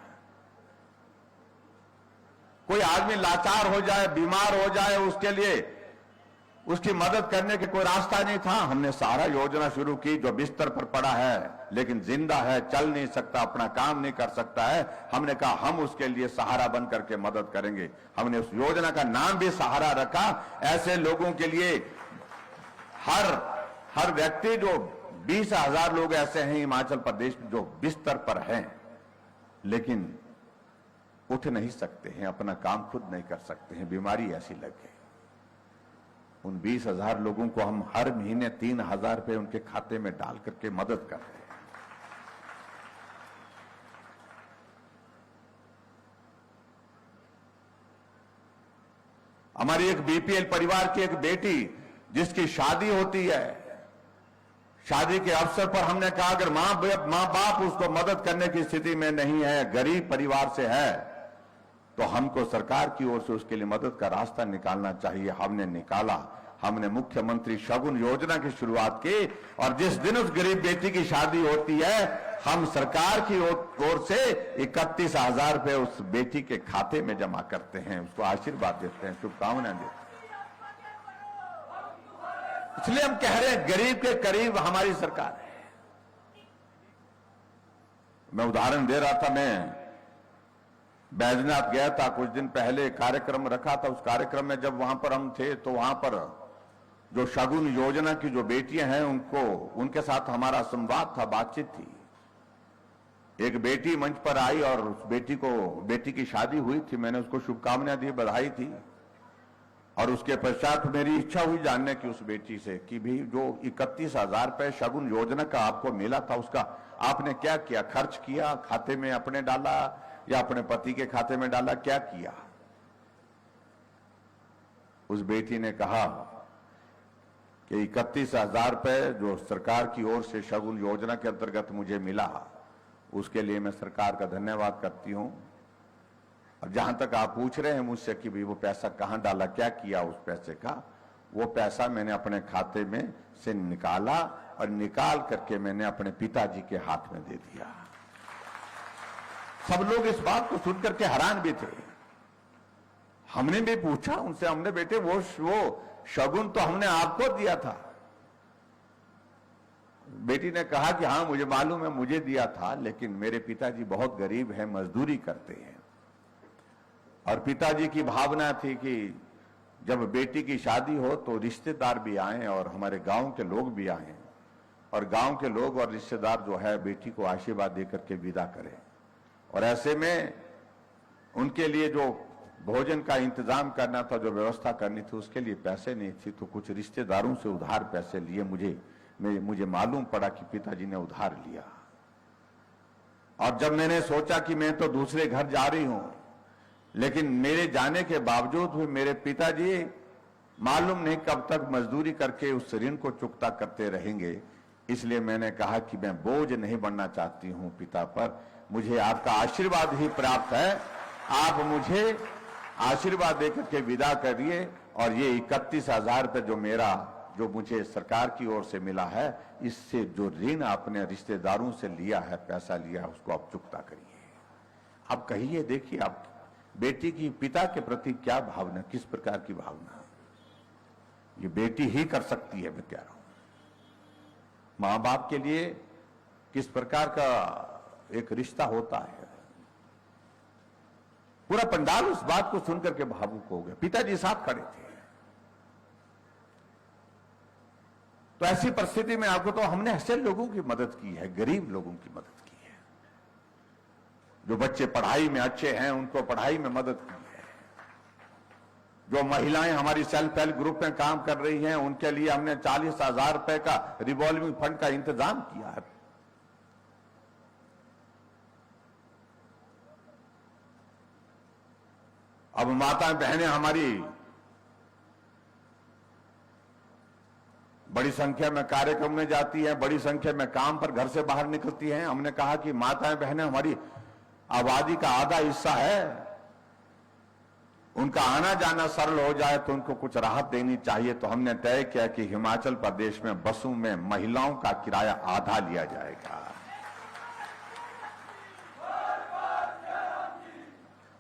कोई आदमी लाचार हो जाए, बीमार हो जाए, उसके लिए उसकी मदद करने के कोई रास्ता नहीं था। हमने सहारा योजना शुरू की। जो बिस्तर पर पड़ा है लेकिन जिंदा है, चल नहीं सकता, अपना काम नहीं कर सकता है, हमने कहा हम उसके लिए सहारा बन करके मदद करेंगे। हमने उस योजना का नाम भी सहारा रखा। ऐसे लोगों के लिए हर व्यक्ति, जो 20,000 लोग ऐसे हैं हिमाचल प्रदेश में जो बिस्तर पर हैं लेकिन उठ नहीं सकते हैं, अपना काम खुद नहीं कर सकते हैं, बीमारी ऐसी लग गई। उन 20,000 लोगों को हम हर महीने 3,000 रुपए उनके खाते में डाल करके मदद कर रहे हैं। हमारी एक बीपीएल परिवार की एक बेटी जिसकी शादी होती है, शादी के अवसर पर हमने कहा अगर मां बाप उसको मदद करने की स्थिति में नहीं है, गरीब परिवार से है, तो हमको सरकार की ओर से उसके लिए मदद का रास्ता निकालना चाहिए। हमने निकाला। हमने मुख्यमंत्री शगुन योजना की शुरुआत की और जिस दिन उस गरीब बेटी की शादी होती है हम सरकार की ओर से 31,000 रुपए उस बेटी के खाते में जमा करते हैं, उसको आशीर्वाद देते हैं, शुभकामनाएं देते हैं। इसलिए हम कह रहे हैं गरीब के करीब हमारी सरकार है। मैं उदाहरण दे रहा था, मैं बैजनाथ गया था कुछ दिन पहले, कार्यक्रम रखा था। उस कार्यक्रम में जब वहां पर हम थे तो वहां पर जो शगुन योजना की जो बेटियां हैं उनके साथ हमारा संवाद था, बातचीत थी। एक बेटी मंच पर आई और उस बेटी की शादी हुई थी। मैंने उसको शुभकामनाएं दी, बधाई थी और उसके पश्चात मेरी इच्छा हुई जानने की उस बेटी से कि भाई जो 31,000 रुपए शगुन योजना का आपको मिला था उसका आपने क्या किया? खर्च किया, खाते में अपने डाला या अपने पति के खाते में डाला, क्या किया? उस बेटी ने कहा कि 31,000 रुपए जो सरकार की ओर से शगुन योजना के अंतर्गत मुझे मिला उसके लिए मैं सरकार का धन्यवाद करती हूं। और जहां तक आप पूछ रहे हैं मुझसे कि भाई वो पैसा कहां डाला, क्या किया उस पैसे का, वो पैसा मैंने अपने खाते में से निकाला और निकाल करके मैंने अपने पिताजी के हाथ में दे दिया। सब लोग इस बात को सुनकर के हैरान भी थे। हमने भी पूछा उनसे, हमने बेटे वो शगुन तो हमने आपको दिया था। बेटी ने कहा कि हाँ मुझे मालूम है, मुझे दिया था, लेकिन मेरे पिताजी बहुत गरीब हैं, मजदूरी करते हैं। और पिताजी की भावना थी कि जब बेटी की शादी हो तो रिश्तेदार भी आए और हमारे गांव के लोग भी आए, और गांव के लोग और रिश्तेदार जो है बेटी को आशीर्वाद देकर के विदा करें। और ऐसे में उनके लिए जो भोजन का इंतजाम करना था, जो व्यवस्था करनी थी, उसके लिए पैसे नहीं थी, तो कुछ रिश्तेदारों से उधार पैसे लिए। मुझे मालूम पड़ा कि पिताजी ने उधार लिया। और जब मैंने सोचा कि मैं तो दूसरे घर जा रही हूं, लेकिन मेरे जाने के बावजूद भी मेरे पिताजी मालूम नहीं कब तक मजदूरी करके उस ऋण को चुकता करते रहेंगे, इसलिए मैंने कहा कि मैं बोझ नहीं बनना चाहती हूं पिता पर, मुझे आपका आशीर्वाद ही प्राप्त है। आप मुझे आशीर्वाद देकर के विदा करिए, और ये 31,000 रुपये जो मुझे सरकार की ओर से मिला है, इससे जो ऋण आपने रिश्तेदारों से लिया है, पैसा लिया है, उसको आप चुकता करिए। आप कहिए, देखिए आप बेटी की पिता के प्रति क्या भावना, किस प्रकार की भावना ये बेटी ही कर सकती है। मैं कह रहा हूं मां बाप के लिए किस प्रकार का एक रिश्ता होता है। पूरा पंडाल उस बात को सुनकर के भावुक हो गया। पिताजी साथ खड़े थे। तो ऐसी परिस्थिति में आपको तो हमने ऐसे लोगों की मदद की है, गरीब लोगों की मदद की है, जो बच्चे पढ़ाई में अच्छे हैं उनको पढ़ाई में मदद की है, जो महिलाएं हमारी सेल्फ हेल्प ग्रुप में काम कर रही हैं उनके लिए हमने 40,000 रुपए का रिवॉल्विंग फंड का इंतजाम किया है। अब माताएं बहनें हमारी बड़ी संख्या में कार्यक्रम में जाती हैं, बड़ी संख्या में काम पर घर से बाहर निकलती हैं। हमने कहा कि माताएं बहनें हमारी आबादी का आधा हिस्सा है, उनका आना जाना सरल हो जाए तो उनको कुछ राहत देनी चाहिए। तो हमने तय किया कि हिमाचल प्रदेश में बसों में महिलाओं का किराया आधा लिया जाएगा।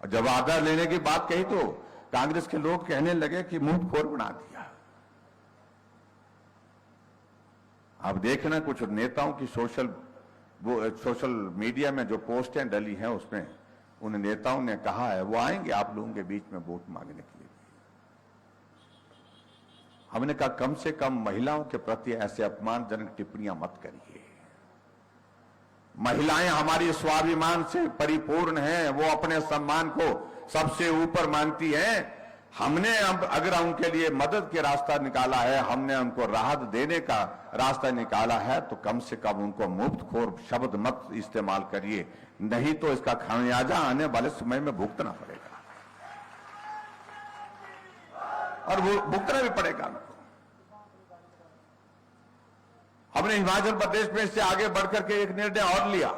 और जब आधा लेने की बात कही तो कांग्रेस के लोग कहने लगे कि मुंहफोड़ बना दिया। आप देखना कुछ नेताओं की सोशल मीडिया में जो पोस्टें डली हैं उसमें उन नेताओं ने कहा है वो आएंगे आप लोगों के बीच में वोट मांगने के लिए। हमने कहा कम से कम महिलाओं के प्रति ऐसे अपमानजनक टिप्पणियां मत करिए। महिलाएं हमारी स्वाभिमान से परिपूर्ण हैं, वो अपने सम्मान को सबसे ऊपर मानती हैं। हमने अब अगर उनके लिए मदद के रास्ता निकाला है, हमने उनको राहत देने का रास्ता निकाला है, तो कम से कम उनको मुफ्तखोर शब्द मत इस्तेमाल करिए, नहीं तो इसका खामियाजा आने वाले समय में भुगतना पड़ेगा, और वो भुगतना भी पड़ेगा उनको। हमने हिमाचल प्रदेश में इससे आगे बढ़कर के एक निर्णय और लिया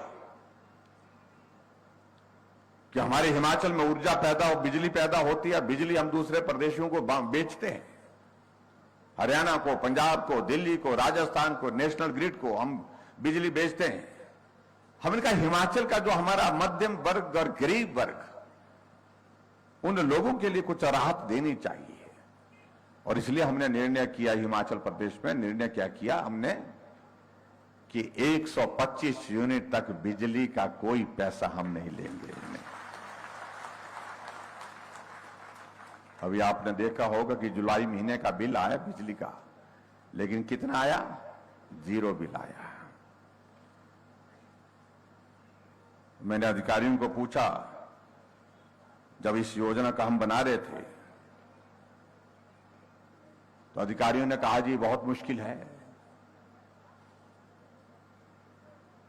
कि हमारे हिमाचल में ऊर्जा पैदा हो, बिजली पैदा होती है, बिजली हम दूसरे प्रदेशों को बेचते हैं, हरियाणा को, पंजाब को, दिल्ली को, राजस्थान को, नेशनल ग्रिड को हम बिजली बेचते हैं। हमने कहा हिमाचल का जो हमारा मध्यम वर्ग और गरीब वर्ग, उन लोगों के लिए कुछ राहत देनी चाहिए। और इसलिए हमने निर्णय किया, हिमाचल प्रदेश में निर्णय क्या किया हमने कि 125 यूनिट तक बिजली का कोई पैसा हम नहीं लेंगे। अभी आपने देखा होगा कि जुलाई महीने का बिल आया बिजली का, लेकिन कितना आया? 0 बिल आया। मैंने अधिकारियों को पूछा, जब इस योजना का हम बना रहे थे तो अधिकारियों ने कहा जी बहुत मुश्किल है।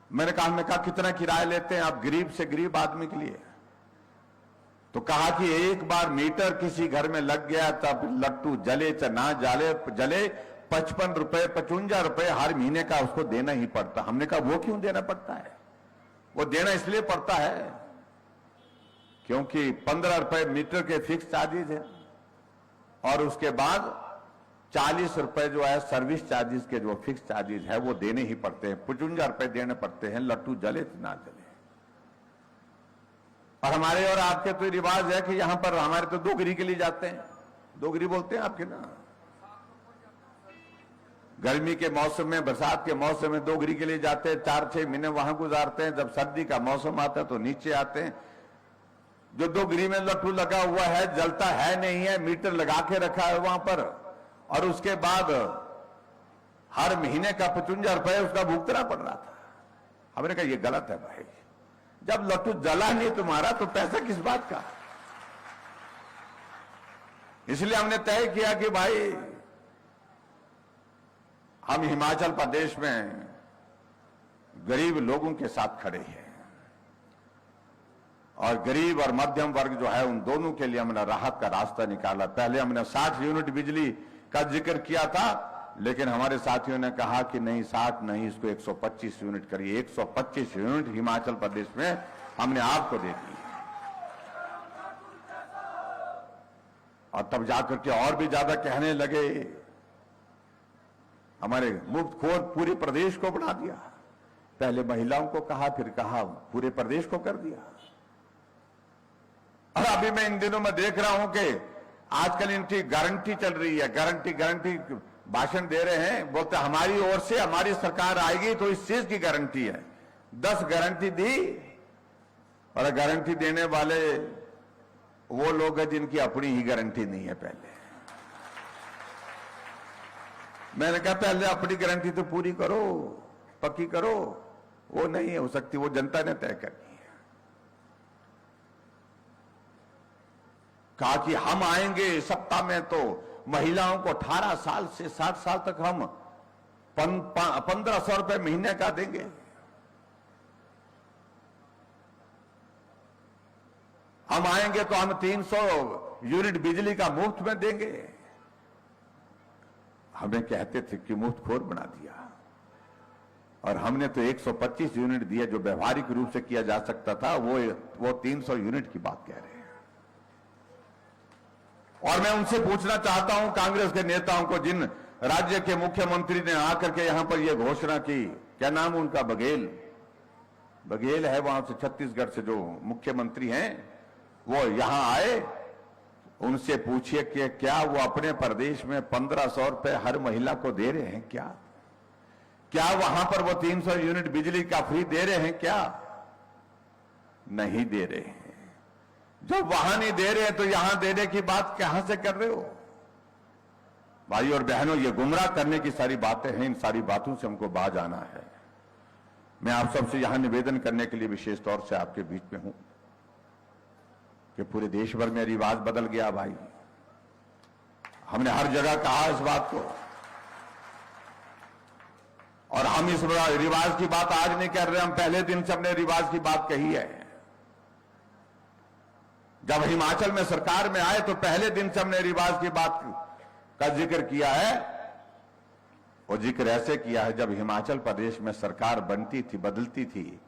मैंने कहा कितना किराया लेते हैं आप गरीब से गरीब आदमी के लिए? तो कहा कि एक बार मीटर किसी घर में लग गया तब लट्टू जले चाहे ना जले 55 रुपए 55 रुपए हर महीने का उसको देना ही पड़ता। हमने कहा वो क्यों देना पड़ता है? वो देना इसलिए पड़ता है क्योंकि 15 रुपए मीटर के फिक्स चार्जेज है, और उसके बाद 40 रुपए जो है सर्विस चार्जेस के जो फिक्स चार्जेस है वो देने ही पड़ते हैं। 55 रुपए देने पड़ते हैं, लट्टू जले ना जले। और हमारे और आपके तो रिवाज है कि यहां पर हमारे तो डोगरी के लिए जाते हैं, डोगरी बोलते हैं आपके ना, गर्मी के मौसम में, बरसात के मौसम में डोगरी के लिए जाते हैं, 4-6 महीने वहां गुजारते हैं, जब सर्दी का मौसम आता है तो नीचे आते हैं। जो डोगरी में लट्टू लगा हुआ है, जलता है नहीं है, मीटर लगा के रखा है वहां पर, और उसके बाद हर महीने का 55 रुपए उसका भुगतना पड़ रहा था। हमने कहा यह गलत है भाई, जब लट्टू जला नहीं तुम्हारा तो पैसा किस बात का। इसलिए हमने तय किया कि भाई हम हिमाचल प्रदेश में गरीब लोगों के साथ खड़े हैं, और गरीब और मध्यम वर्ग जो है उन दोनों के लिए हमने राहत का रास्ता निकाला। पहले हमने 60 यूनिट बिजली का जिक्र किया था, लेकिन हमारे साथियों ने कहा कि नहीं 60 नहीं, इसको 125 यूनिट करिए। 125 यूनिट हिमाचल प्रदेश में हमने आपको दे दी, और तब जाकर के और भी ज्यादा कहने लगे, हमारे मुफ्तखोर पूरे प्रदेश को बढ़ा दिया। पहले महिलाओं को कहा, फिर कहा पूरे प्रदेश को कर दिया। और अभी मैं इन दिनों में देख रहा हूं कि आजकल इनकी गारंटी चल रही है, गारंटी भाषण दे रहे हैं, बोलते हमारी ओर से हमारी सरकार आएगी तो इस चीज की गारंटी है। 10 गारंटी दी, और गारंटी देने वाले वो लोग हैं जिनकी अपनी ही गारंटी नहीं है। पहले मैंने कहा पहले अपनी गारंटी तो पूरी करो, पक्की करो। वो नहीं हो सकती, वो जनता ने तय करनी है। कहा कि हम आएंगे सत्ता में तो महिलाओं को 18 साल से 60 साल तक हम 1500 रुपए महीने का देंगे। हम आएंगे तो हम 300 यूनिट बिजली का मुफ्त में देंगे। हमें कहते थे कि मुफ्तखोर बना दिया, और हमने तो 125 यूनिट दिए जो व्यवहारिक रूप से किया जा सकता था, वो 300 यूनिट की बात कह रहे हैं। और मैं उनसे पूछना चाहता हूं, कांग्रेस के नेताओं को, जिन राज्य के मुख्यमंत्री ने आकर के यहां पर यह घोषणा की, क्या नाम उनका, बघेल है, वहां से छत्तीसगढ़ से जो मुख्यमंत्री हैं, वो यहां आए, उनसे पूछिए कि क्या वो अपने प्रदेश में 1500 रुपए हर महिला को दे रहे हैं क्या वहां पर वो 300 यूनिट बिजली का फ्री दे रहे हैं क्या? नहीं दे रहे हैं। जब वहां नहीं दे रहे हैं तो यहां देने की बात कहां से कर रहे हो? भाई और बहनों, ये गुमराह करने की सारी बातें हैं, इन सारी बातों से हमको बाज आना है। मैं आप सबसे यहां निवेदन करने के लिए विशेष तौर से आपके बीच में हूं कि पूरे देश भर में रिवाज बदल गया भाई। हमने हर जगह कहा इस बात को, और हम इस रिवाज की बात आज नहीं कर रहे, हम पहले दिन से हमने रिवाज की बात कही है। जब हिमाचल में सरकार में आए तो पहले दिन से हमने रिवाज की बात का जिक्र किया है, और जिक्र ऐसे किया है, जब हिमाचल प्रदेश में सरकार बनती थी, बदलती थी,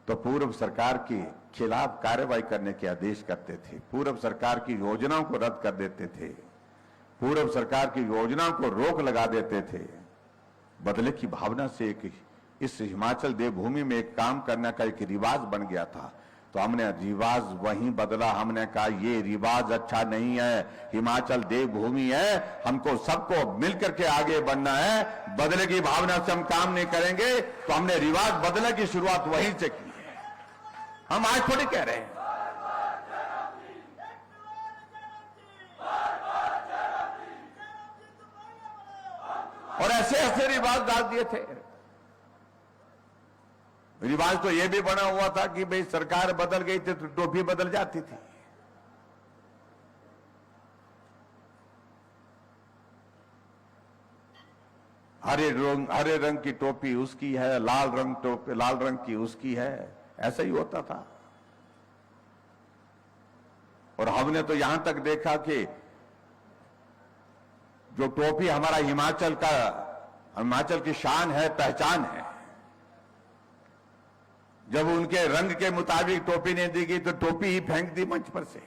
तो पूर्व सरकार के खिलाफ कार्रवाई करने के आदेश करते थे, पूर्व सरकार की योजनाओं को रद्द कर देते थे, पूर्व सरकार की योजनाओं को रोक लगा देते थे। बदले की भावना से इस हिमाचल देवभूमि में एक काम करने का एक रिवाज बन गया था, तो हमने रिवाज वहीं बदला। हमने कहा ये रिवाज अच्छा नहीं है, हिमाचल देवभूमि है, हमको सबको मिलकर के आगे बढ़ना है। बदले की भावना से हम काम नहीं करेंगे, तो हमने रिवाज बदलने की शुरुआत वहीं से की है। हम आज थोड़ी कह रहे हैं। और ऐसे ऐसे रिवाज डाल दिए थे। रिवाज तो यह भी बना हुआ था कि भाई सरकार बदल गई थी तो टोपी बदल जाती थी। हरे रंग की टोपी उसकी है, लाल रंग की उसकी है, ऐसा ही होता था। और हमने तो यहां तक देखा कि जो टोपी हमारा हिमाचल की शान है, पहचान है, जब उनके रंग के मुताबिक टोपी नहीं दी गई तो टोपी ही फेंक दी मंच पर से।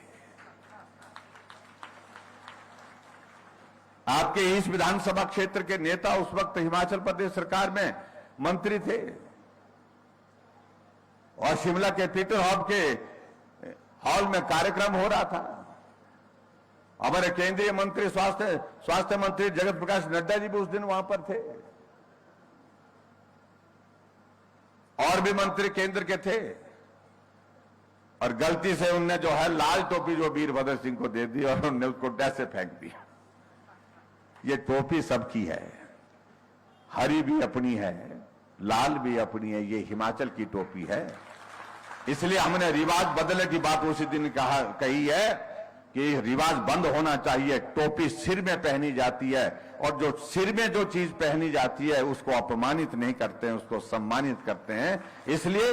आपके इस विधानसभा क्षेत्र के नेता उस वक्त हिमाचल प्रदेश सरकार में मंत्री थे, और शिमला के पीटर हॉब के हॉल में कार्यक्रम हो रहा था। हमारे केंद्रीय मंत्री स्वास्थ्य मंत्री जगत प्रकाश नड्डा जी भी उस दिन वहां पर थे, और भी मंत्री केंद्र के थे, और गलती से उनने जो है लाल टोपी जो वीरभद्र सिंह को दे दी और उन्होंने उसको डैश से फेंक दिया। ये टोपी सबकी है, हरी भी अपनी है, लाल भी अपनी है, ये हिमाचल की टोपी है। इसलिए हमने रिवाज बदलने की बात उसी दिन कही है कि रिवाज बंद होना चाहिए। टोपी सिर में पहनी जाती है, और जो सिर में जो चीज पहनी जाती है उसको अपमानित नहीं करते हैं, उसको सम्मानित करते हैं। इसलिए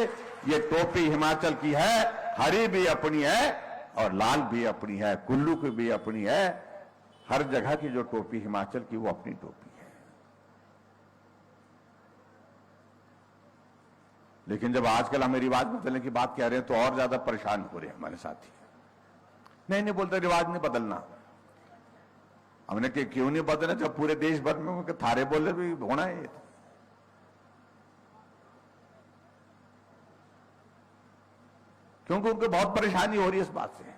ये टोपी हिमाचल की है, हरी भी अपनी है और लाल भी अपनी है, कुल्लू की भी अपनी है। हर जगह की जो टोपी हिमाचल की वो अपनी टोपी है। लेकिन जब आजकल हमें रिवाज बदलने की बात कह रहे हैं तो और ज्यादा परेशान हो रहे हैं हमारे साथी। नहीं बोलते रिवाज नहीं बदलना। हमने कि क्यों नहीं बदलना, जब पूरे देश भर में थारे बोले भी होना है। क्योंकि उनको बहुत परेशानी हो रही है इस बात से।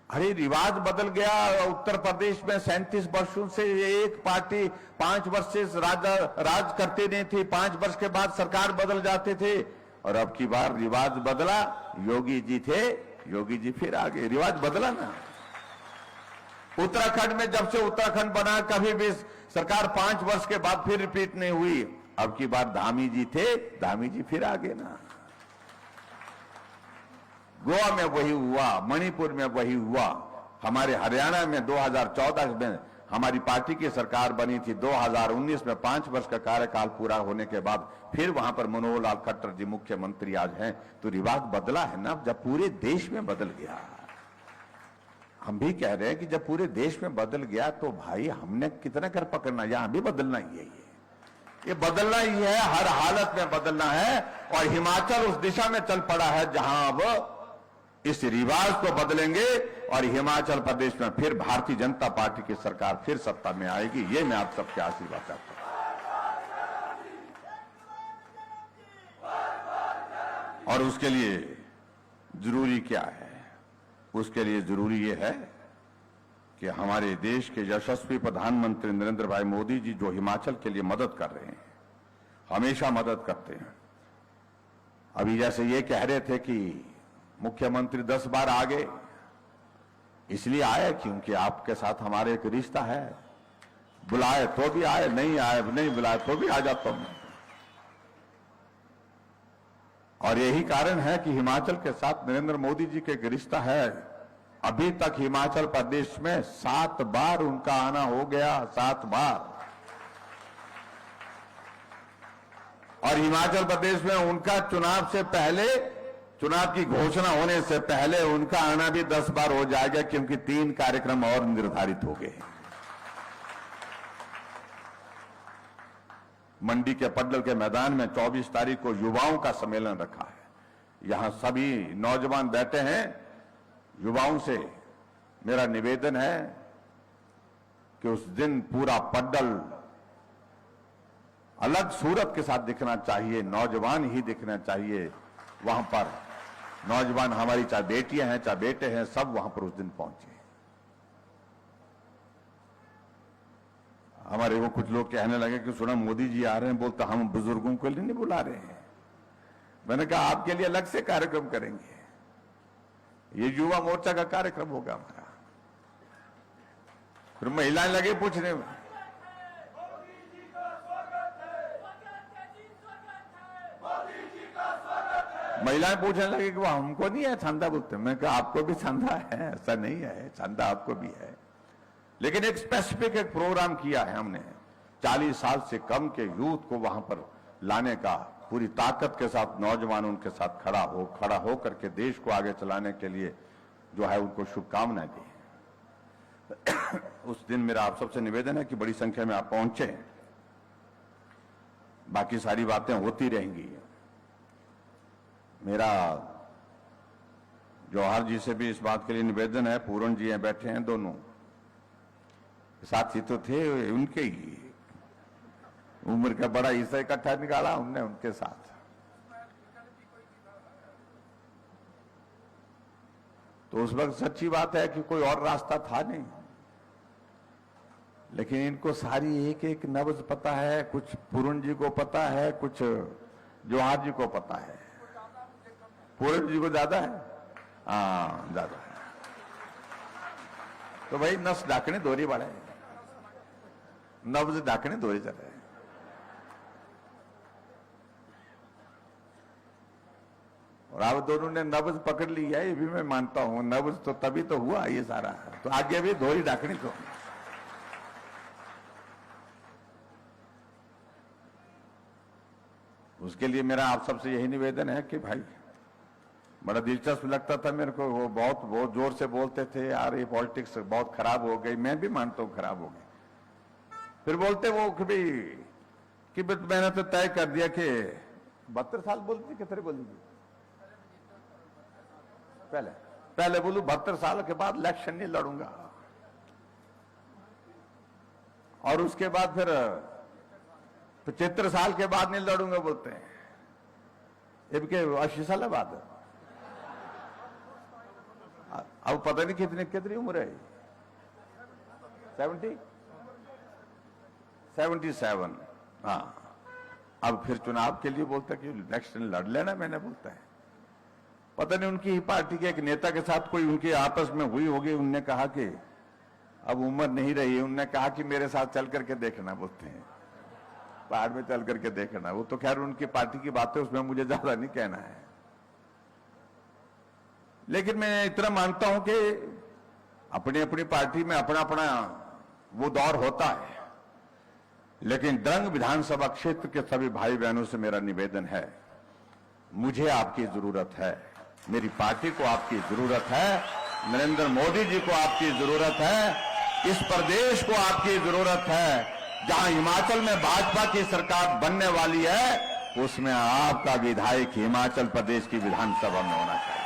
अरे रिवाज बदल गया। उत्तर प्रदेश में 37 वर्षों से एक पार्टी 5 वर्ष से राज करती नहीं थी, 5 वर्ष के बाद सरकार बदल जाते थे, और अब की बार रिवाज बदला। योगी जी थे, योगी जी फिर आ गए, रिवाज बदला ना। उत्तराखंड में जब से उत्तराखंड बना कभी भी सरकार 5 वर्ष के बाद फिर रिपीट नहीं हुई। अब की बार धामी जी थे, धामी जी फिर आ गए ना। गोवा में वही हुआ, मणिपुर में वही हुआ, हमारे हरियाणा में 2014 में हमारी पार्टी की सरकार बनी थी। 2019 में 5 वर्ष का कार्यकाल पूरा होने के बाद फिर वहां पर मनोहर लाल खट्टर जी मुख्यमंत्री आज हैं। तो रिवाज बदला है ना, जब पूरे देश में बदल गया। हम भी कह रहे हैं कि जब पूरे देश में बदल गया तो भाई हमने कितना कर पकड़ना, यहां भी बदलना ही है। ये बदलना ही है, हर हालत में बदलना है। और हिमाचल उस दिशा में चल पड़ा है जहां अब इस रिवाज को बदलेंगे और हिमाचल प्रदेश में फिर भारतीय जनता पार्टी की सरकार फिर सत्ता में आएगी। ये मैं आप सबके आशीर्वाद चाहता हूं। और उसके लिए जरूरी क्या है? उसके लिए जरूरी यह है कि हमारे देश के यशस्वी प्रधानमंत्री नरेंद्र भाई मोदी जी जो हिमाचल के लिए मदद कर रहे हैं, हमेशा मदद करते हैं। अभी जैसे ये कह रहे थे कि मुख्यमंत्री 10 बार आ गए, इसलिए आए क्योंकि आपके साथ हमारे एक रिश्ता है। बुलाए तो भी आए, नहीं आए नहीं बुलाए तो भी आ जाता हूं। और यही कारण है कि हिमाचल के साथ नरेंद्र मोदी जी का एक रिश्ता है। अभी तक हिमाचल प्रदेश में 7 बार उनका आना हो गया, 7 बार। और हिमाचल प्रदेश में उनका चुनाव से पहले, चुनाव की घोषणा होने से पहले उनका आना भी 10 बार हो जाएगा, क्योंकि 3 कार्यक्रम और निर्धारित हो गए। मंडी के पड्डल के मैदान में 24 तारीख को युवाओं का सम्मेलन रखा है। यहां सभी नौजवान बैठे हैं। युवाओं से मेरा निवेदन है कि उस दिन पूरा पड्डल अलग सूरत के साथ दिखना चाहिए, नौजवान ही दिखना चाहिए। वहां पर नौजवान हमारी चाहे बेटियां हैं चाहे बेटे हैं, सब वहां पर उस दिन पहुंचे। हमारे वो कुछ लोग कहने लगे कि सुना मोदी जी आ रहे हैं, बोलते हम बुजुर्गों के लिए नहीं बुला रहे हैं। मैंने कहा आपके लिए अलग से कार्यक्रम करेंगे, ये युवा मोर्चा का कार्यक्रम होगा हमारा। फिर महिलाएं लगे पूछने में, महिलाएं पूछने लगे कि वो हमको नहीं है चंदा, बोलते। मैं कहा आपको भी चंदा है, ऐसा नहीं है, चंदा आपको भी है। लेकिन एक स्पेसिफिक एक प्रोग्राम किया है हमने, 40 साल से कम के यूथ को वहां पर लाने का, पूरी ताकत के साथ नौजवान उनके साथ खड़ा हो करके देश को आगे चलाने के लिए जो है उनको शुभकामनाएं दी। उस दिन मेरा आप सबसे निवेदन है कि बड़ी संख्या में आप पहुंचे। बाकी सारी बातें होती रहेंगी। मेरा जौहर जी से भी इस बात के लिए निवेदन है, पूरण जी हैं बैठे हैं, दोनों साथी तो थे उनके ही, उम्र का बड़ा हिस्सा इकट्ठा निकाला हमने उनके साथ। तो उस वक्त सच्ची बात है कि कोई और रास्ता था नहीं, लेकिन इनको सारी एक एक नब्ज पता है। कुछ पूर्ण जी को पता है, कुछ जवाहर जी को पता है। पूर्ण जी को ज्यादा है, हाँ ज्यादा है। तो भाई नस ढाकने दोरी वाले, नब्ज ढाकने दोरी चल रहे। और आप दोनों ने नब्ज पकड़ लिया, ये भी मैं मानता हूं। नब्ज तो तभी तो हुआ ये सारा, तो आगे भी दोरी ढाकनी को। उसके लिए मेरा आप सबसे यही निवेदन है कि भाई, बड़ा दिलचस्प लगता था मेरे को, वो बहुत जोर से बोलते थे, यार ये पॉलिटिक्स बहुत खराब हो गई। मैं भी मानता हूं खराब हो गई। फिर बोलते वो कि मैंने तो तय कर दिया कि 72 साल बोलती, कितने बोलेंगी पहले बोलू 72 साल के बाद इलेक्शन नहीं लड़ूंगा, और उसके बाद फिर 75 साल के बाद नहीं लड़ूंगा बोलते हैं। इनके 80 साल बाद, अब पता नहीं कितनी उम्र है, 77। हाँ, अब फिर चुनाव के लिए बोलता कि इलेक्शन लड़ लेना, मैंने बोलता है। पता नहीं उनकी ही पार्टी के एक नेता के साथ कोई उनकी आपस में हुई होगी, उनने कहा कि अब उम्र नहीं रही, उनने कहा कि मेरे साथ चल करके देखना, बोलते हैं पहाड़ में चल करके देखना। वो तो खैर उनकी पार्टी की बात है, उसमें मुझे ज्यादा नहीं कहना है। लेकिन मैं इतना मानता हूं कि अपनी अपनी पार्टी में अपना अपना वो दौर होता है, लेकिन द्रंग विधानसभा क्षेत्र के सभी भाई बहनों से मेरा निवेदन है, मुझे आपकी जरूरत है, मेरी पार्टी को आपकी जरूरत है, नरेंद्र मोदी जी को आपकी जरूरत है, इस प्रदेश को आपकी जरूरत है। जहां हिमाचल में भाजपा की सरकार बनने वाली है, उसमें आपका विधायक हिमाचल प्रदेश की विधानसभा में होना चाहिए।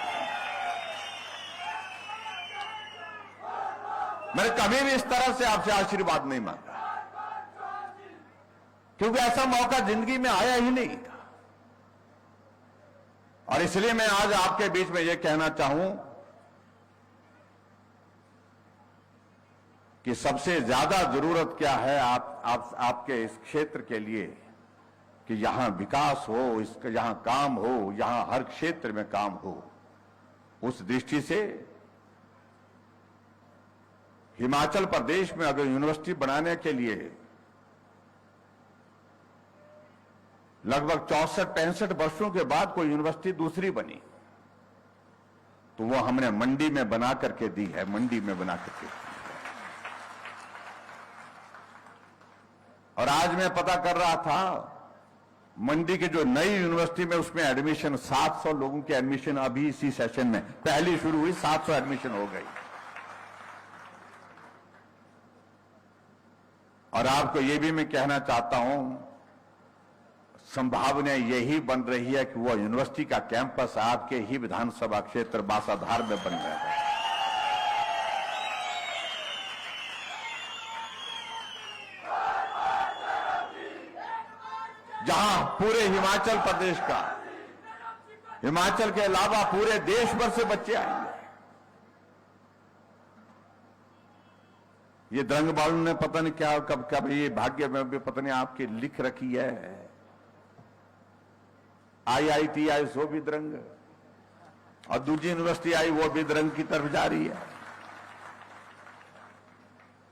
मैंने कभी भी इस तरह से आपसे आशीर्वाद नहीं मांगा, क्योंकि ऐसा मौका जिंदगी में आया ही नहीं। और इसलिए मैं आज आपके बीच में यह कहना चाहूं कि सबसे ज्यादा जरूरत क्या है आपके इस क्षेत्र के लिए, कि यहां विकास हो, इसका यहां काम हो, यहां हर क्षेत्र में काम हो। उस दृष्टि से हिमाचल प्रदेश में अगर यूनिवर्सिटी बनाने के लिए लगभग 64-65 वर्षों के बाद कोई यूनिवर्सिटी दूसरी बनी, तो वो हमने मंडी में बना करके दी है, मंडी में बना करके दी है। और आज मैं पता कर रहा था, मंडी के जो नई यूनिवर्सिटी में उसमें एडमिशन 700 लोगों की एडमिशन अभी इसी सेशन में पहली शुरू हुई, 700 एडमिशन हो गई। और आपको यह भी मैं कहना चाहता हूं, संभावना यही बन रही है कि वो यूनिवर्सिटी का कैंपस आपके ही विधानसभा क्षेत्र बासाधार में बन रहा है। जहां पूरे हिमाचल प्रदेश का, हिमाचल के अलावा पूरे देश भर से बच्चे आएंगे। ये द्रंग बालू ने पता नहीं क्या कब ये भाग्य में भी पता नहीं आपकी लिख रखी है। IIT आई सो भी द्रंग, और दूसरी यूनिवर्सिटी आई वो भी द्रंग की तरफ जा रही है।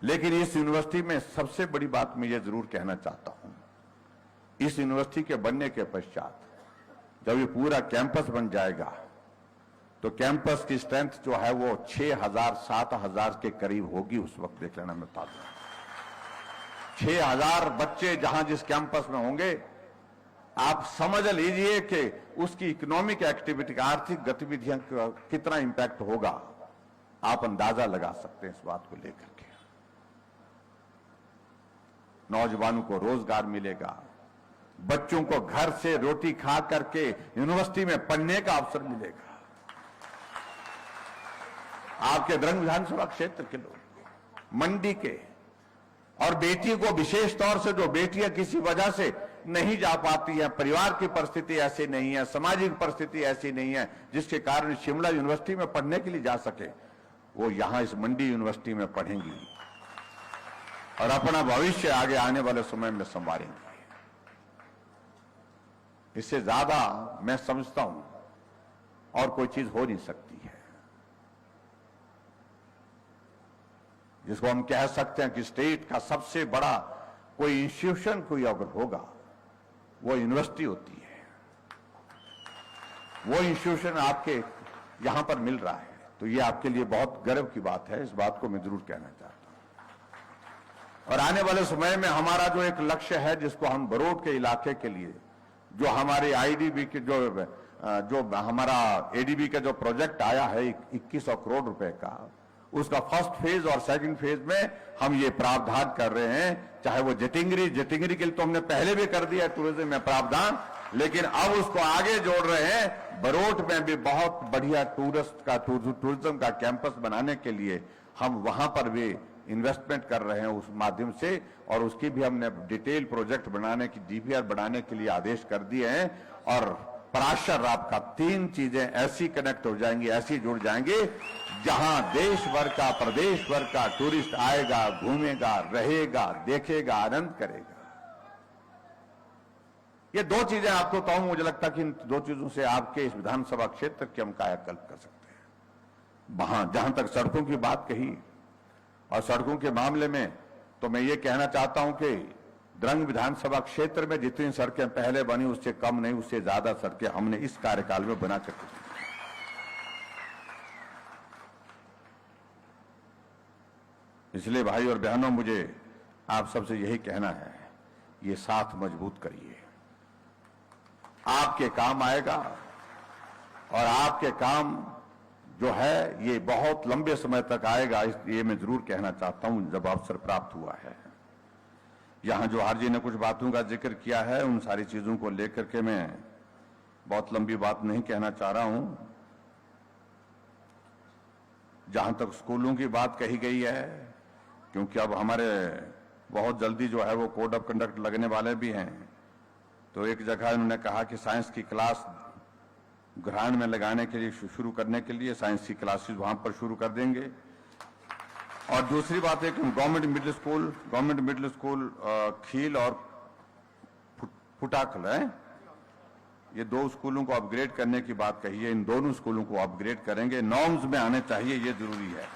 लेकिन इस यूनिवर्सिटी में सबसे बड़ी बात मैं ये जरूर कहना चाहता हूं, इस यूनिवर्सिटी के बनने के पश्चात जब ये पूरा कैंपस बन जाएगा, तो कैंपस की स्ट्रेंथ जो है वो 6,000-7,000 के करीब होगी। उस वक्त देख लेना, मैं बता दूं 6,000 बच्चे जहां जिस कैंपस में होंगे, आप समझ लीजिए कि उसकी इकोनॉमिक एक्टिविटी, आर्थिक गतिविधियां का कितना इंपैक्ट होगा, आप अंदाजा लगा सकते हैं इस बात को लेकर के। नौजवानों को रोजगार मिलेगा, बच्चों को घर से रोटी खा करके यूनिवर्सिटी में पढ़ने का अवसर मिलेगा। आपके द्रंग विधानसभा क्षेत्र के लोग, मंडी के, और बेटी को विशेष तौर से जो बेटियां किसी वजह से नहीं जा पाती हैं, परिवार की परिस्थिति ऐसी नहीं है, सामाजिक परिस्थिति ऐसी नहीं है जिसके कारण शिमला यूनिवर्सिटी में पढ़ने के लिए जा सके, वो यहां इस मंडी यूनिवर्सिटी में पढ़ेंगी और अपना भविष्य आगे आने वाले समय में संवारेंगी। इससे ज्यादा मैं समझता हूं और कोई चीज हो नहीं सकती है। जिसको हम कह सकते हैं कि स्टेट का सबसे बड़ा कोई इंस्टीट्यूशन कोई अगर होगा वो यूनिवर्सिटी होती है। वो इंस्टीट्यूशन आपके यहां पर मिल रहा है, तो ये आपके लिए बहुत गर्व की बात है। इस बात को मैं जरूर कहना चाहता हूं। और आने वाले समय में हमारा जो एक लक्ष्य है, जिसको हम बरोड के इलाके के लिए, जो हमारे आईडीबी के जो हमारा एडीबी का जो प्रोजेक्ट आया है 2100 करोड़ रुपए का, उसका फर्स्ट फेज और सेकंड फेज में हम ये प्रावधान कर रहे हैं। चाहे वो जटिंगरी के लिए तो हमने पहले भी कर दिया है टूरिज्म में प्रावधान, लेकिन अब उसको आगे जोड़ रहे हैं। बरोड में भी बहुत बढ़िया टूरिज्म का कैंपस बनाने के लिए हम वहां पर भी इन्वेस्टमेंट कर रहे हैं उस माध्यम से, और उसकी भी हमने डिटेल प्रोजेक्ट बनाने की डीपीआर बनाने के लिए आदेश कर दिए हैं। और पराशर राव का 3 चीजें ऐसी कनेक्ट हो जाएंगी, ऐसी जुड़ जाएंगी, जहां देश भर का, प्रदेश भर का टूरिस्ट आएगा, घूमेगा, रहेगा, देखेगा, आनंद करेगा। ये 2 चीजें आपको कहूं, मुझे लगता है कि इन 2 चीजों से आपके इस विधानसभा क्षेत्र की हम कायाकल्प कर सकते हैं। वहां जहां तक सड़कों की बात कही, और सड़कों के मामले में तो मैं ये कहना चाहता हूं कि द्रंग विधानसभा क्षेत्र में जितनी सड़कें पहले बनी उससे कम नहीं, उससे ज्यादा सड़कें हमने इस कार्यकाल में बना कर दी। इसलिए भाई और बहनों, मुझे आप सबसे यही कहना है, ये साथ मजबूत करिए, आपके काम आएगा। और आपके काम जो है ये बहुत लंबे समय तक आएगा, ये मैं जरूर कहना चाहता हूं जब अवसर प्राप्त हुआ है। यहां जो आरजी ने कुछ बातों का जिक्र किया है, उन सारी चीजों को लेकर के मैं बहुत लंबी बात नहीं कहना चाह रहा हूं। जहां तक स्कूलों की बात कही गई है, क्योंकि अब हमारे बहुत जल्दी जो है वो कोड ऑफ कंडक्ट लगने वाले भी हैं, तो एक जगह उन्होंने कहा कि साइंस की क्लास ग्रहण में लगाने के लिए, शुरू करने के लिए साइंस की क्लासेस वहां पर शुरू कर देंगे। और दूसरी बात है कि गवर्नमेंट मिडिल स्कूल खील और फुटाकल है, ये 2 स्कूलों को अपग्रेड करने की बात कही है। इन दोनों स्कूलों को अपग्रेड करेंगे, नॉर्म्स में आने चाहिए, ये जरूरी है।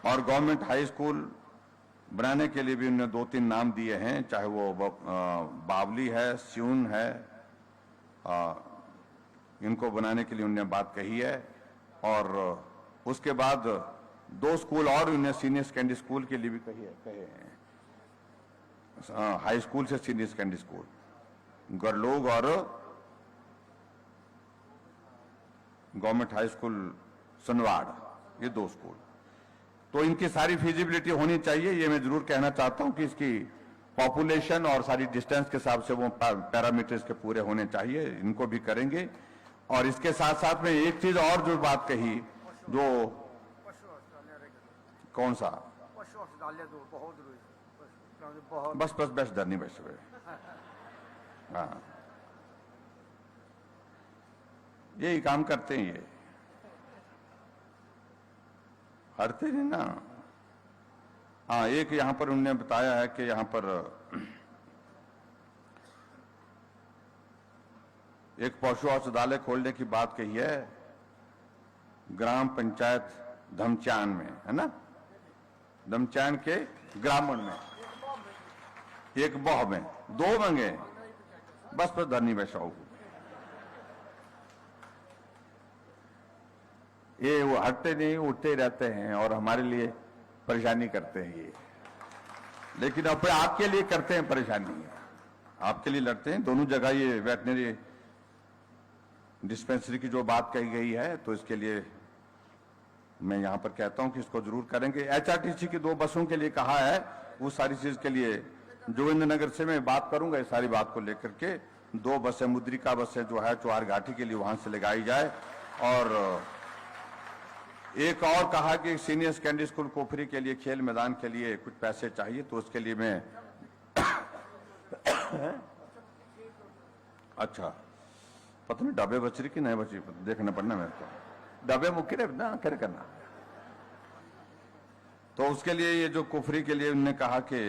और गवर्नमेंट हाई स्कूल बनाने के लिए भी उन्होंने 2-3 नाम दिए हैं, चाहे वो बावली है, स्यून है, इनको बनाने के लिए उन्होंने बात कही है। और उसके बाद 2 स्कूल और उन्होंने सीनियर सेकेंडरी स्कूल के लिए भी कहे हैं, हाई स्कूल से सीनियर सेकेंडरी स्कूल, गरलोग और गवर्नमेंट हाई स्कूल सनवाड़, ये 2 स्कूल। तो इनकी सारी फिजिबिलिटी होनी चाहिए, ये मैं जरूर कहना चाहता हूं कि इसकी पॉपुलेशन और सारी डिस्टेंस के हिसाब से वो पैरामीटर्स के पूरे होने चाहिए, इनको भी करेंगे। और इसके साथ साथ में एक चीज और जो बात कही, जो कौन सा बस डर नहीं बैठे, हाँ यही काम करते हैं, ये हटते नहीं ना। हाँ, एक यहां पर उन्होंने बताया है कि यहां पर एक पशु औषधालय खोलने की बात कही है ग्राम पंचायत धमचान में, है ना, धमचान के ग्रामीण में, एक बह में, 2 मंगे, बस धरनी बैठाओ। ये वो हटते नहीं, उठते रहते हैं और हमारे लिए परेशानी करते हैं ये, लेकिन अपने आपके लिए करते हैं परेशानी, आपके लिए लड़ते हैं। दोनों जगह ये वेटनरी डिस्पेंसरी की जो बात कही गई है, तो इसके लिए मैं यहां पर कहता हूं कि इसको जरूर करेंगे। एचआरटीसी की 2 बसों के लिए कहा है, वो सारी चीज के लिए जोगिंद्र नगर से मैं बात करूंगा, इस सारी बात को लेकर के 2 बसें, मुद्रिका बसें जो है चौहार घाटी के लिए वहां से लगाई जाए। और एक और कहा कि सीनियर सेकेंडरी स्कूल कोफरी के लिए खेल मैदान के लिए कुछ पैसे चाहिए, तो उसके लिए मैं अच्छा पता नहीं डब्बे बच रही कि नहीं बची, देखना पड़ना मेरे को। डब्बे मुक्के ना करे करना। तो उसके लिए ये जो कुफरी के लिए उन्होंने कहा कि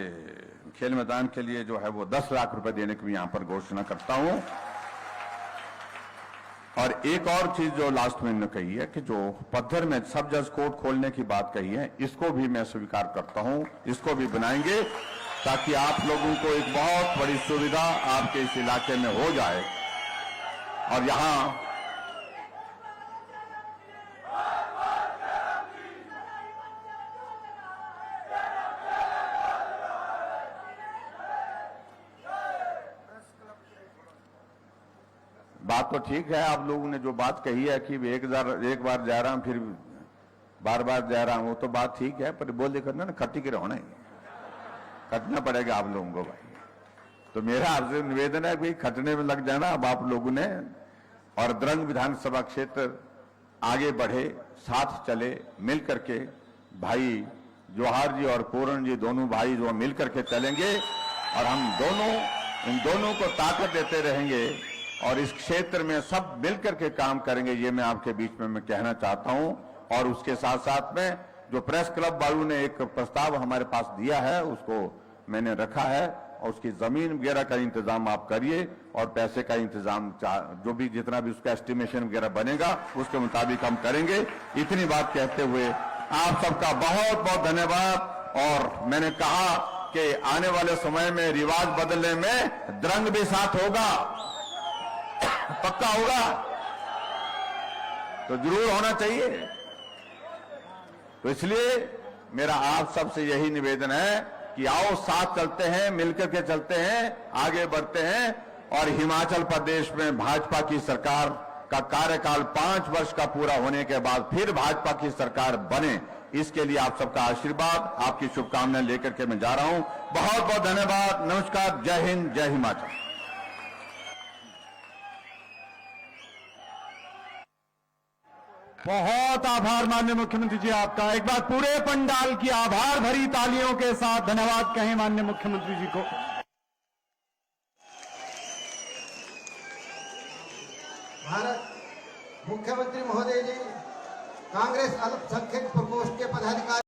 खेल मैदान के लिए जो है वो 10 लाख रुपए देने की भी यहां पर घोषणा करता हूं। और एक और चीज जो लास्ट में इन्होंने कही है कि जो पत्थर में सब जज कोर्ट खोलने की बात कही है, इसको भी मैं स्वीकार करता हूं, इसको भी बनाएंगे ताकि आप लोगों को एक बहुत बड़ी सुविधा आपके इस इलाके में हो जाए। और यहां बात तो ठीक है, आप लोगों ने जो बात कही है कि एक बार जा रहा हूं फिर बार बार जा रहा हूं, वो तो बात ठीक है, पर बोल करना ना खट्टी के होना ही खटना पड़ेगा आप लोगों को भाई। तो मेरा आपसे निवेदन है भाई खटने में लग जाना अब आप लोगों ने, और द्रंग विधानसभा क्षेत्र आगे बढ़े, साथ चले, मिल करके भाई जौहर जी और पूरण जी दोनों भाई जो मिल करके चलेंगे और हम दोनों इन दोनों को ताकत देते रहेंगे और इस क्षेत्र में सब मिलकर के काम करेंगे। ये मैं आपके बीच में मैं कहना चाहता हूं। और उसके साथ साथ में जो प्रेस क्लब वालों ने एक प्रस्ताव हमारे पास दिया है उसको मैंने रखा है, और उसकी जमीन वगैरह का इंतजाम आप करिए और पैसे का इंतजाम जो भी जितना भी उसका एस्टिमेशन वगैरह बनेगा उसके मुताबिक हम करेंगे। इतनी बात कहते हुए आप सबका बहुत बहुत धन्यवाद। और मैंने कहा कि आने वाले समय में रिवाज बदलने में द्रंग भी साथ होगा, पक्का होगा, तो जरूर होना चाहिए। तो इसलिए मेरा आप सबसे यही निवेदन है कि आओ साथ चलते हैं, मिलकर के चलते हैं, आगे बढ़ते हैं और हिमाचल प्रदेश में भाजपा की सरकार का कार्यकाल 5 वर्ष का पूरा होने के बाद फिर भाजपा की सरकार बने, इसके लिए आप सबका आशीर्वाद, आपकी शुभकामनाएं लेकर के मैं जा रहा हूं। बहुत बहुत धन्यवाद, नमस्कार, जय हिंद, जय हिमाचल। बहुत आभार माननीय मुख्यमंत्री जी आपका। एक बार पूरे पंडाल की आभार भरी तालियों के साथ धन्यवाद कहें माननीय मुख्यमंत्री जी को। भारत मुख्यमंत्री महोदय जी, कांग्रेस अल्पसंख्यक प्रकोष्ठ के पदाधिकारी